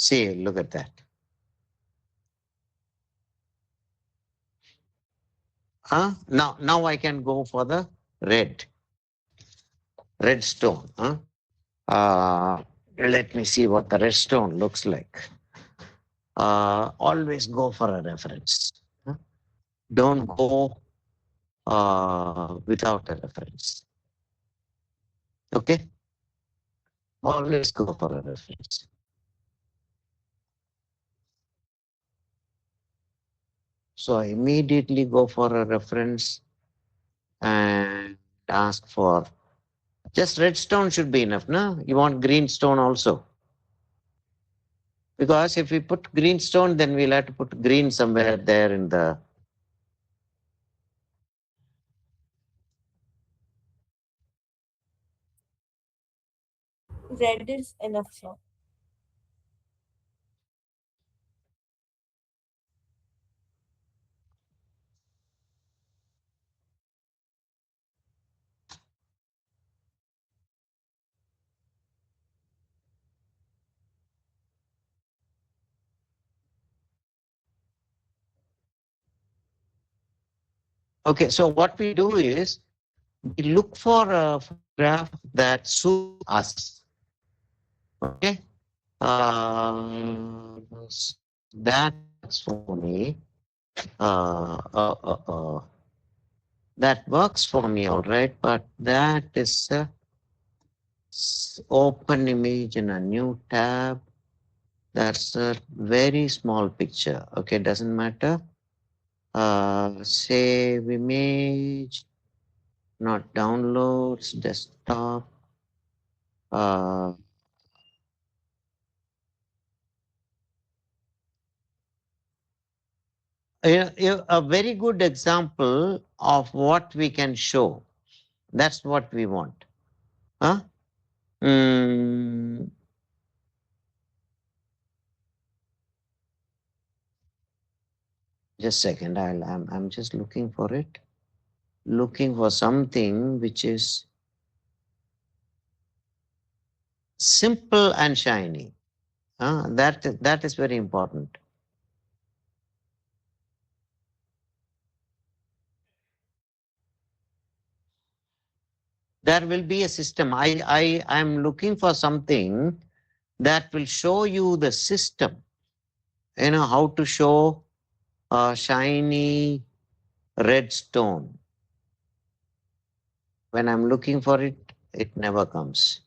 see, look at that. Now I can go for the red stone. Let me see what the red stone looks like. Always go for a reference. Huh? Don't go without a reference. Okay? Always go for a reference. So I immediately go for a reference and ask for just red stone should be enough, no? You want green stone also. Because if we put green stone, then we'll have to put green somewhere there in the. Red is enough, sir. Okay, so what we do is we look for a graph that suits us. Okay, that's for me. That works for me, all right. But that is a open image in a new tab. That's a very small picture. Okay, doesn't matter. Save image, not downloads, desktop. Uh, a very good example of what we can show. That's what we want. Huh? Mm, just a second. I'm just looking for it. Looking for something which is simple and shiny. That is very important. There will be a system. I am looking for something that will show you the system. How to show a shiny red stone. When I'm looking for it, it never comes.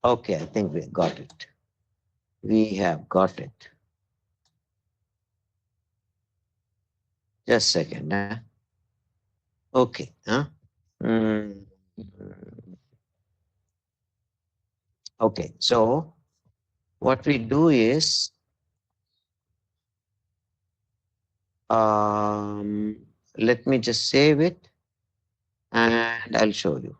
Okay, I think we got it. We have got it. Just a second. Okay. Mm, okay, so what we do is let me just save it and I'll show you.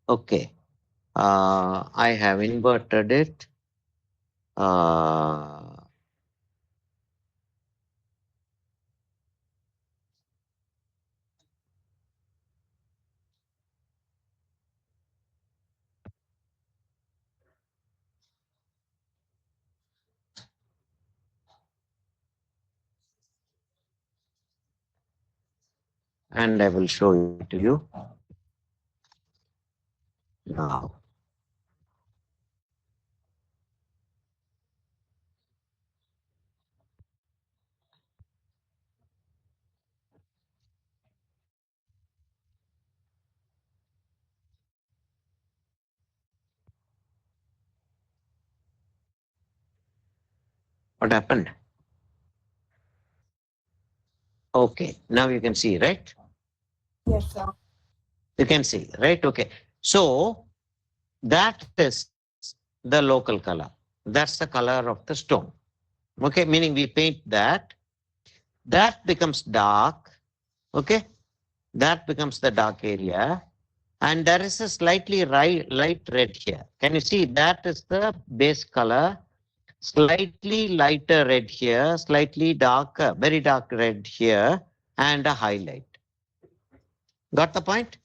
Okay. I have inverted it. And I will show it to you now. What happened? Okay, now you can see, right? Yes, sir. You can see, right? Okay. So that is the local color. That's the color of the stone. Okay, meaning we paint that. That becomes dark. Okay, that becomes the dark area. And there is a slightly light red here. Can you see that is the base color? Slightly lighter red here, slightly darker, very dark red here, and a highlight. Got the point?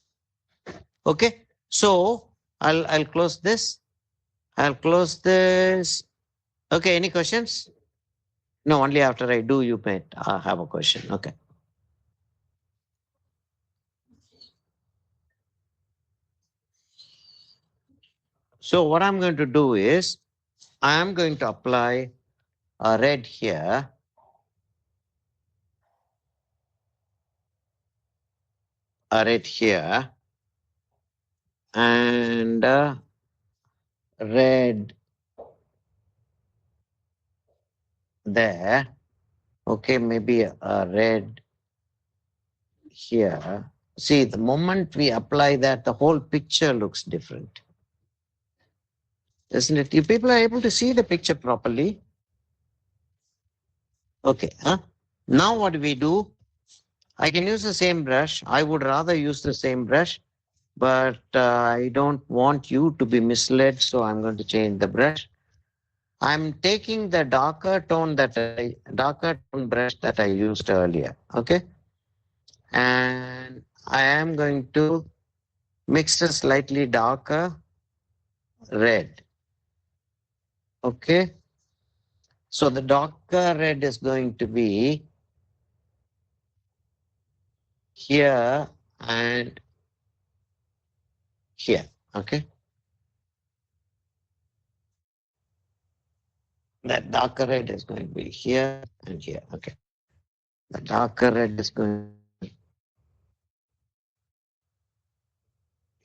Okay. So I'll close this. I'll close this. Okay. Any questions? No, only after I do you might have a question. Okay. So what I'm going to do is I am going to apply a red here. A red here. And red there. Okay, maybe a red here. See, the moment we apply that, the whole picture looks different. Isn't it? You people are able to see the picture properly. Okay. Now what do we do? I can use the same brush. I would rather use the same brush, but I don't want you to be misled, so I'm going to change the brush. I'm taking the darker tone brush that I used earlier. Okay. And I am going to mix it slightly darker red. Okay. So the darker red is going to be here and here. Okay. That darker red is going to be here and here. Okay. The darker red is going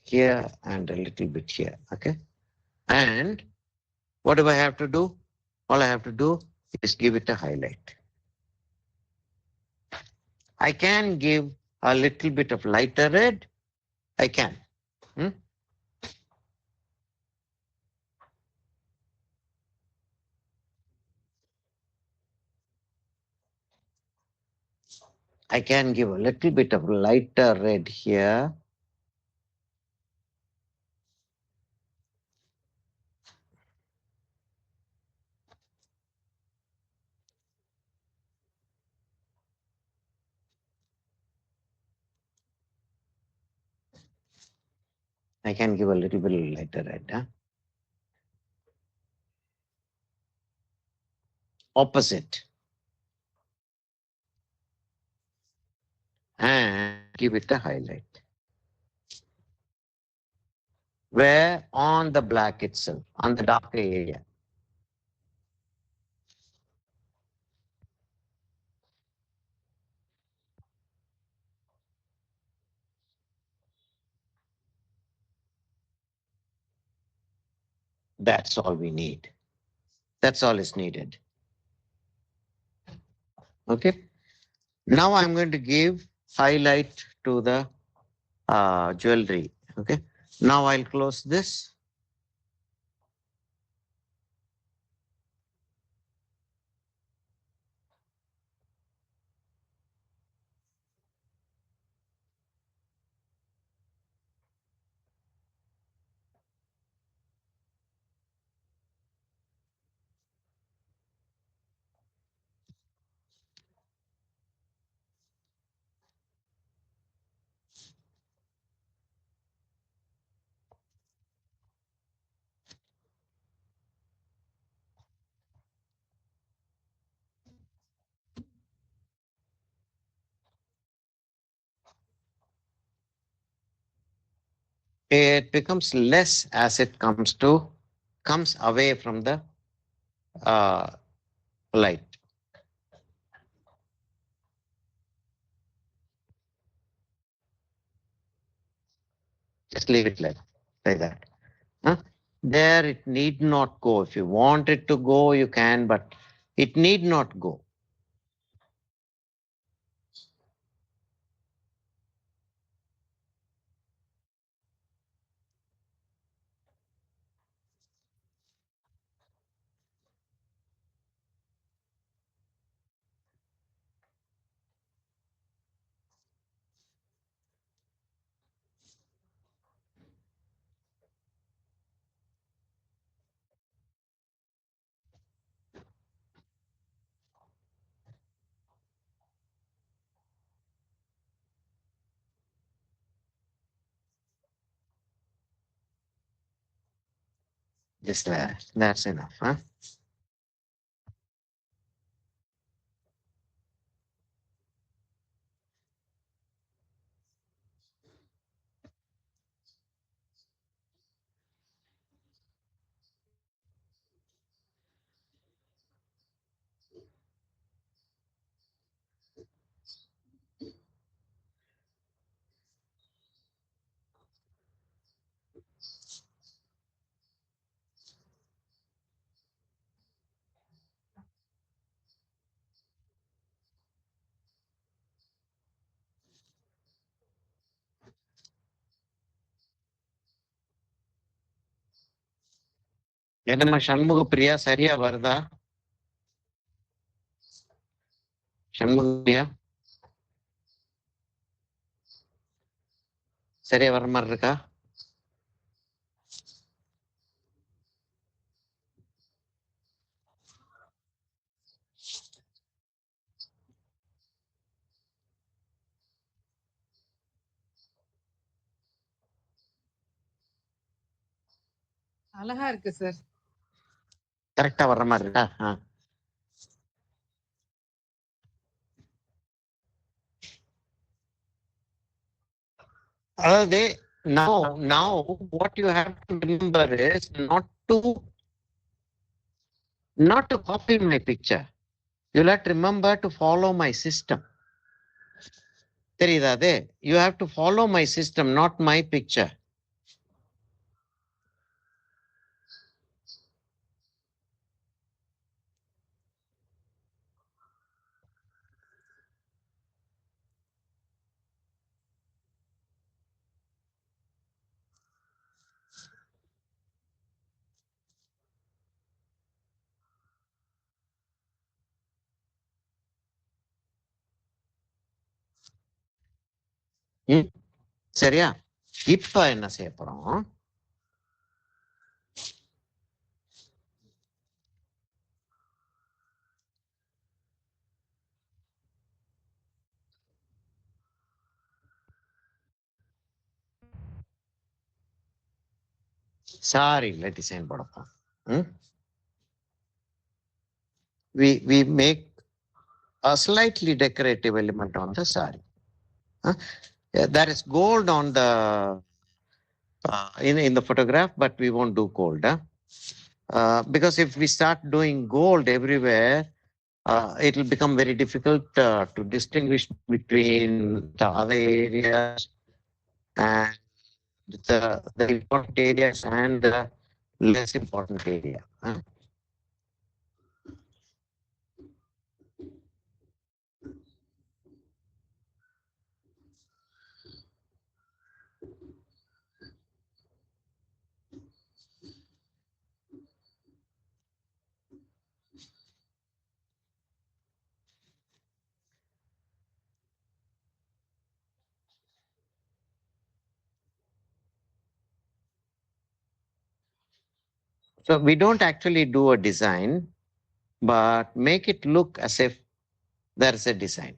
here and a little bit here. Okay. And what do I have to do? All I have to do is give it a highlight. I can give a little bit of lighter red. I can. Hmm? I can give a little bit of lighter red here. I can give a little bit lighter red. Huh? Opposite. And give it a highlight. Where? On the black itself, on the darker area. That's all we need. That's all is needed. Okay. Now I'm going to give highlight to the jewelry. Okay. Now I'll close this. It becomes less as it comes away from the uh, light. Just leave it like that. Huh? There it need not go. If you want it to go, you can, but it need not go. Just that. That's enough. Huh? என்னம்மா சண்முக பிரியா சரியா வருதா? சண்முக பிரியா சரியா வர மாதிரி இருக்கா? அழகா இருக்கு sir. கரெக்டா வர்ற மாதிரி இருக்கா? அதாவது now what you have to remember is not to copy my picture. You'll have to remember to follow my system. தெரியுதா அது? You have to follow my system, not my picture. சரியா? இப்ப என்ன செய்ய போறோம்? சாரியில design போடப்போம். We make a slightly decorative element on the sari. There is gold on the in the photograph, but we won't do gold. Because if we start doing gold everywhere, it will become very difficult to distinguish between the other areas and the important areas and the less important area. So we don't actually do a design, but make it look as if there is a design.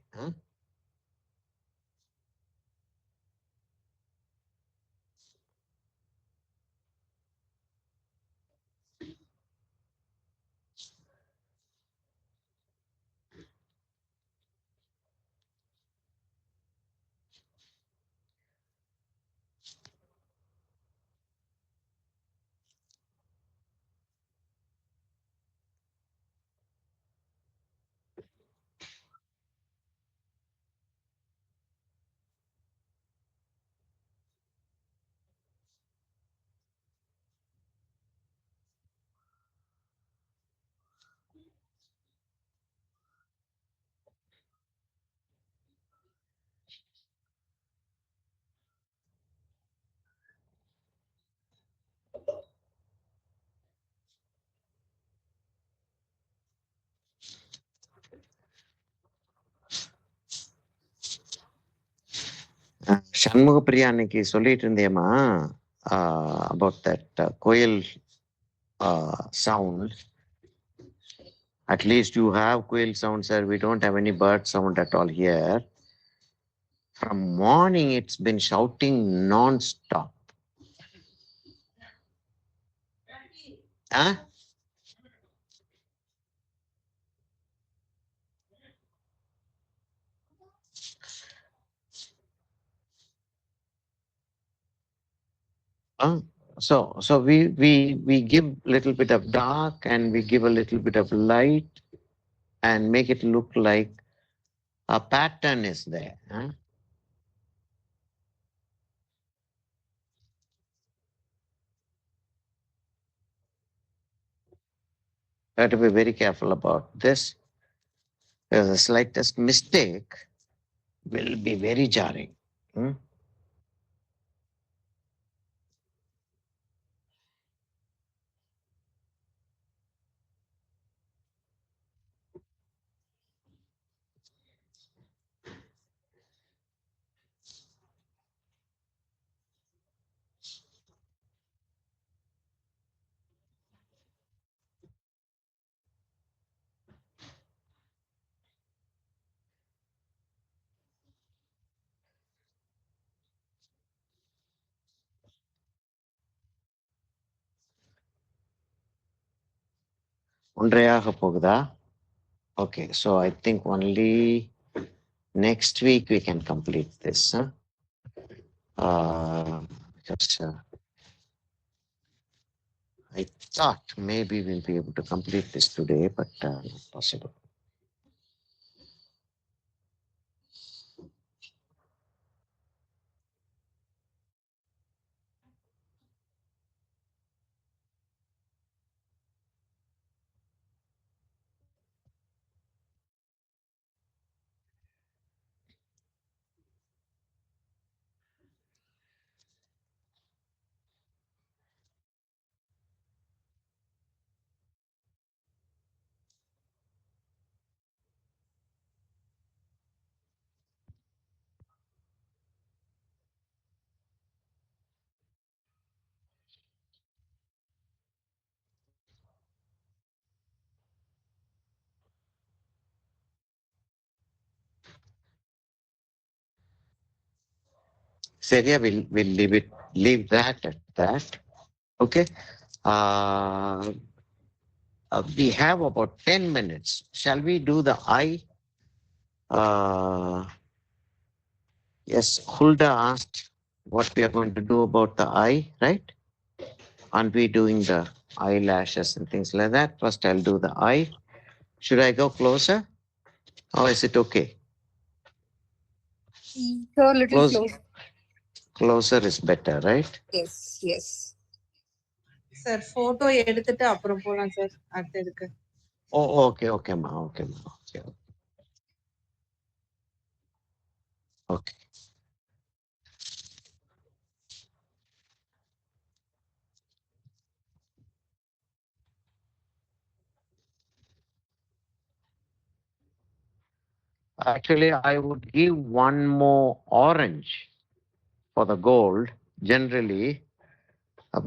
Shanmuga Priya அன்னைக்கு சொல்லிட்டு இருந்தேம்மா about that கோயில் sound. At least you have quail sound, sir. We don't have any bird sound at all here. From morning, it's been shouting non-stop. Huh? So we give little bit of dark and we give a little bit of light and make it look like a pattern is there. Huh? Have to be very careful about this. The slightest mistake will be very jarring. ஒன்றையாக போகுதா? Okay, so I think only next week we can complete this. Huh? Because I thought maybe we'll be able to complete this today, but not possible. Seria, we'll leave that at that. Okay. We have about 10 minutes. Shall we do the eye? Yes, Hulda asked what we are going to do about the eye, right? Aren't we doing the eyelashes and things like that? First, I'll do the eye. Should I go closer? Or is it okay? So a little Close, close. closer is better, right? Yes, yes. Sir photo எடுத்துட்டு அப்புறம் போலாம் sir அடுத்ததுக்கு. Oh, okay, ma. Okay. Okay. Actually, I would give one more orange for the gold generally,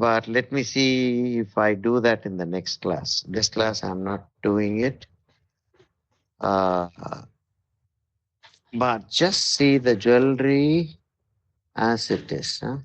but let me see if I do that in the next class. This class, I'm not doing it. Uh, but just see the jewelry as it is. Huh?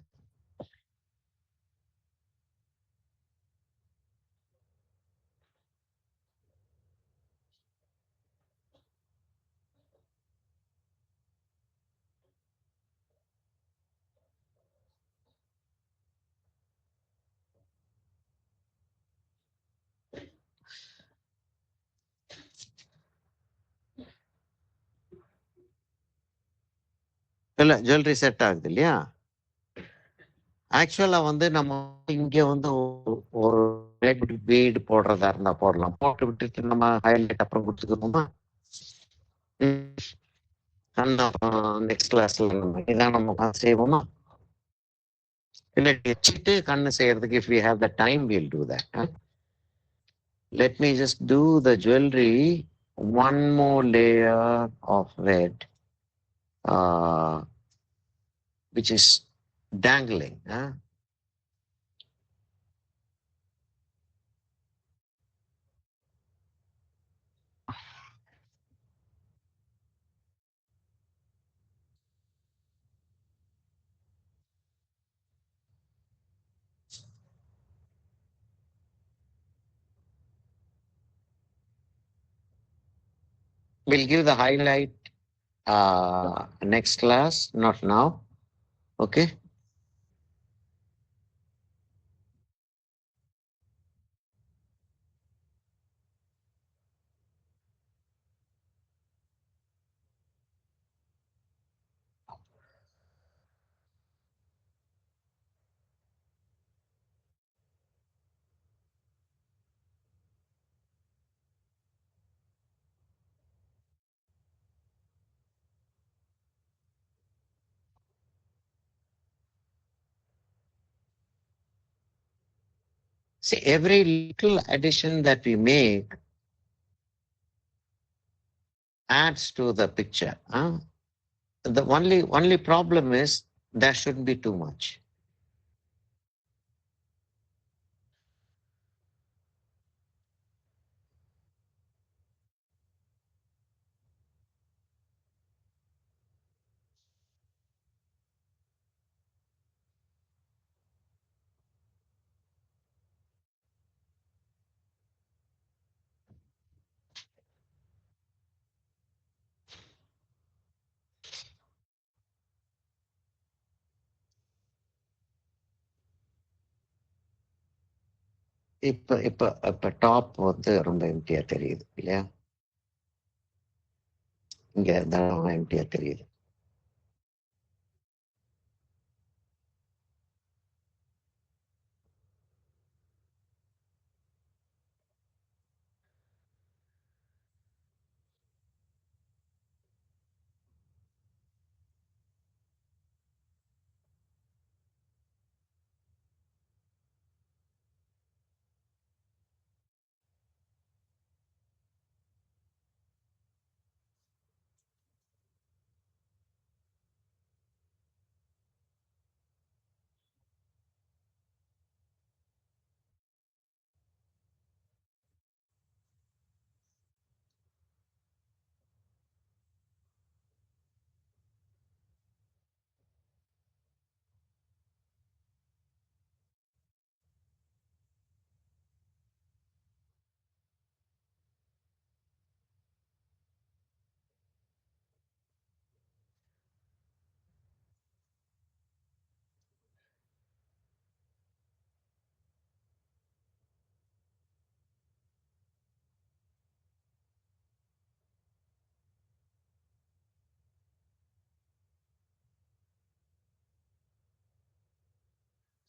இல்ல jewellery set ஆகுது இல்லையா? ஆக்சுவலா வந்து நம்ம இங்க வந்து ஒரு red beat போடுறதா இருந்தா போடலாம். போட்டு விட்டுட்டு நம்ம ஹைலைட் அப்புறம் கொடுத்துக்கணுமா? நெக்ஸ்ட் கிளாஸ்ல நம்ம இதான் நம்ம உட்காந்து செய்வோமா? இல்ல வச்சுட்டு கண்ணு செய்யறதுக்கு if we have the time we'll do that. Huh? Let me just do the jewelry one more layer of red, which is dangling. Huh? We'll give the highlight next class, not now. Okay. See, every little addition that we make adds to the picture. Huh? The only problem is there shouldn't be too much. இப்ப இப்ப இப்ப top வந்து ரொம்ப எம்டியா தெரியுது இல்லையா? இங்க தாராளமா எம்டியா தெரியுது.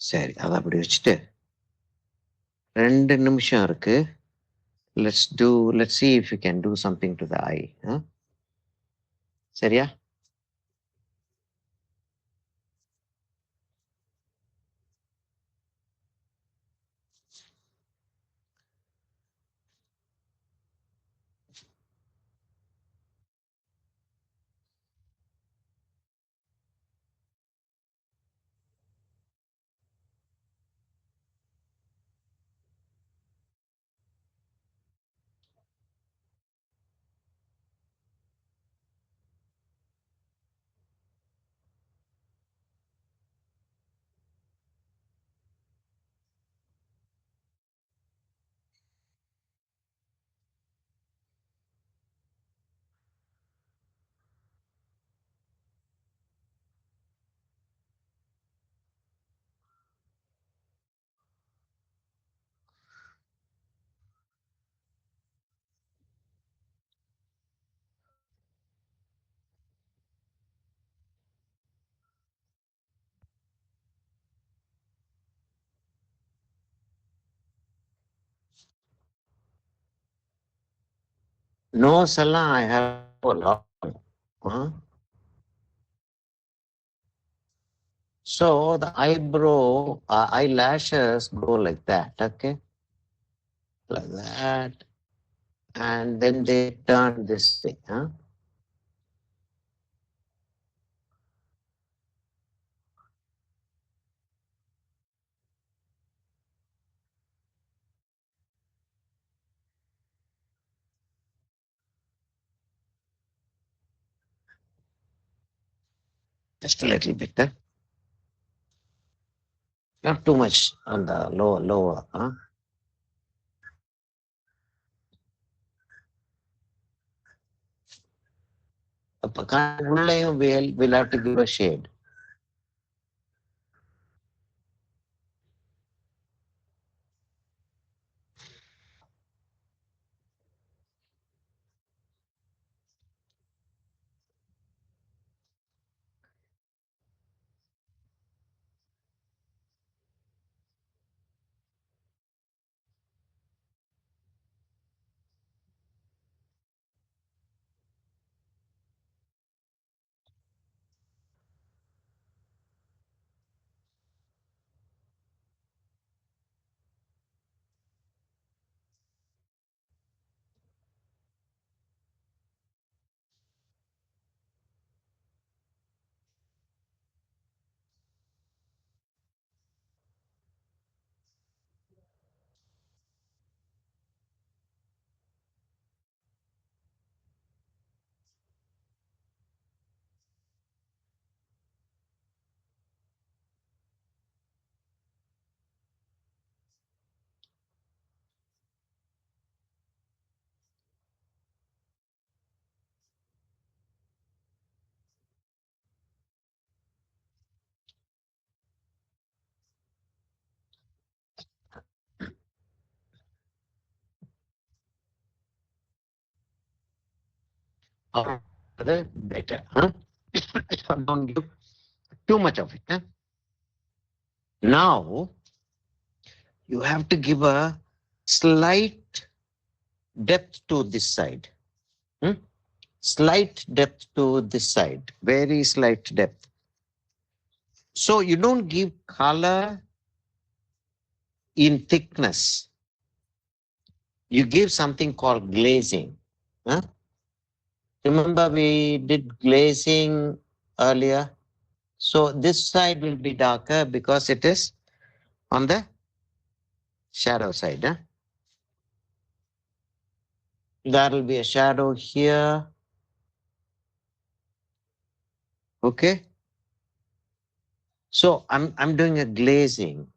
சரி, அதை அப்படி வச்சுட்டு 2 நிமிஷம் இருக்கு. Let's see if you can do something to the eye. சரியா? நோஸ் எல்லாம் I have a lot. So the eyelashes go like that, okay? Like that. And then they turn this way, Just a little bit, Not too much on the lower, அப்ப உள்ளேயும் we'll have to give a shade. the better. Huh? Don't give too much of it. Huh? Now, you have to give a slight depth to this side. Hmm? Slight depth to this side. Very slight depth. So you don't give color in thickness. You give something called glazing. Huh? Remember we did glazing earlier? So this side will be darker because it is on the shadow side. Huh? There will be a shadow here. Okay. So I'm doing a glazing.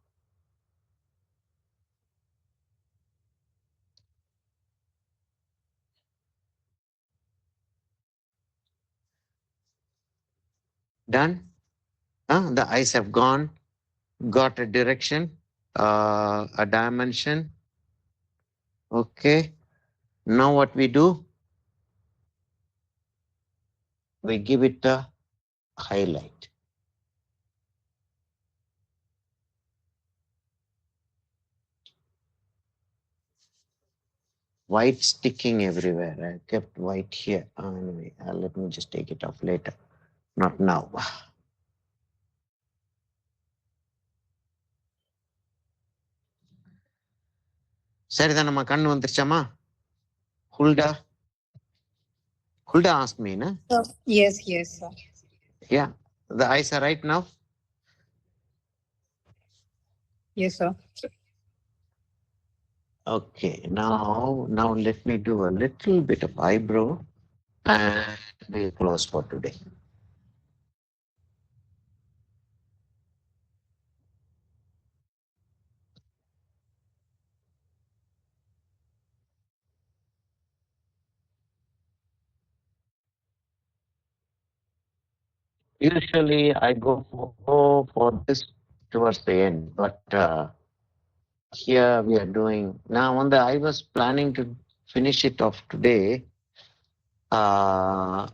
Done? The eyes have gone, got a direction, a dimension. Okay. Now what we do? We give it a highlight. White sticking everywhere. I kept white here. Anyway, let me just take it off later. Not now. சரிதான் நம்ம கண்ணு வந்துருச்சாமா? Hulda? Hulda asked me, na? Yes, yes, sir. Yeah. The eyes are right now? Yes, sir. Okay. Now let me do a little bit of eyebrow and we'll close for today. Usually I go for this towards the end, but here we are doing now I was planning to finish it off today, but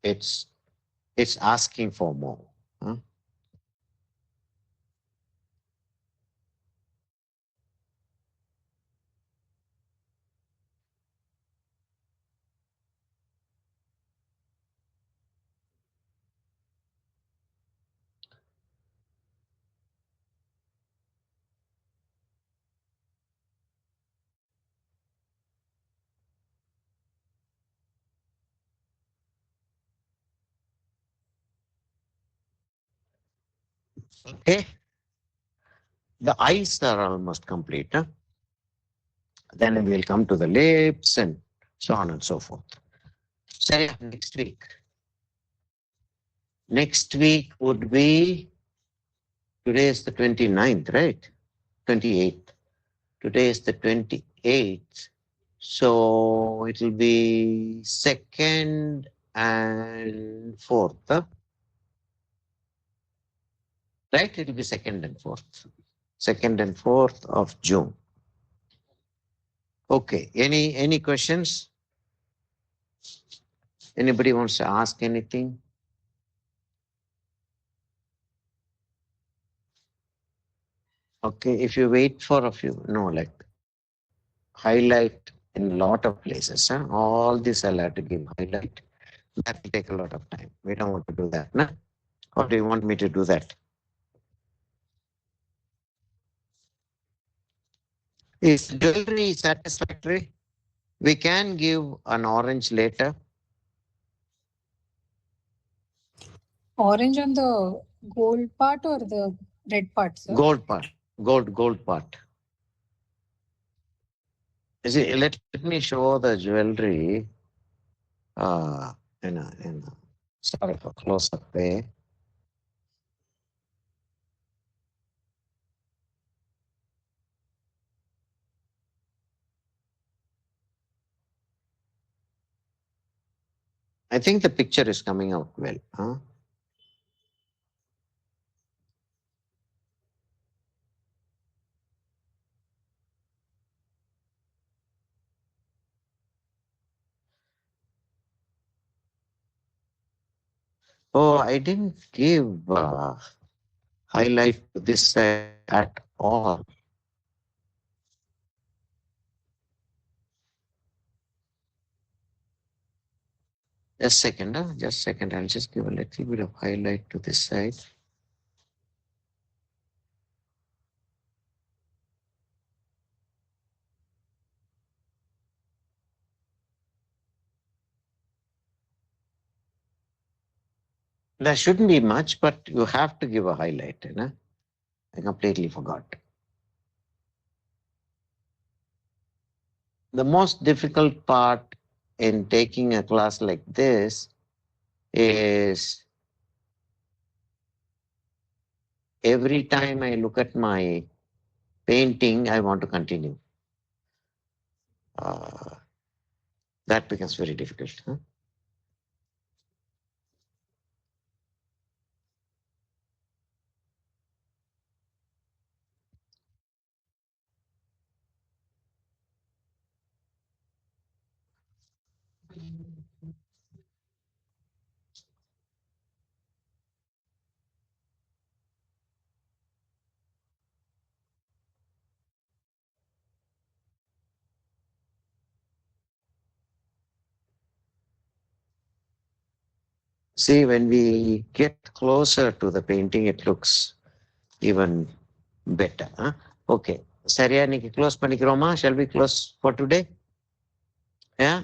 it's asking for more. Huh? Okay. The eyes are almost complete. Huh? Then we'll come to the lips and so on and so forth. Say next week. Next week would be, today is the 29th, right? 28th. Today is the 28th. So it will be 2nd and 4th. Huh? Right? It will be 2nd and 4th. 2nd and 4th of June. Okay. Any questions? Anybody wants to ask anything? Okay, if you wait for a few, no, like highlight in a lot of places. Huh? All this I'll have to give highlight. That will take a lot of time. We don't want to do that. No? Or do you want me to do that? Is jewelry satisfactory? We can give an orange later. Orange on the gold part or the red part, sir? Gold part. Gold part. You see, let me show the jewelry in a sort of a close-up way. I think the picture is coming out well. Huh? Oh, I didn't give highlight to this side at all. Just a second, just a second. I'll just give a little bit of highlight to this side. There shouldn't be much, but you have to give a highlight, you know. I completely forgot. The most difficult part in taking a class like this is every time I look at my painting, I want to continue. That becomes very difficult. Huh? See, when we get closer to the painting, it looks even better. Huh? Okay. சரியா இன்னைக்கு close பண்ணிக்கிறோமா? Shall we close for today? Yeah.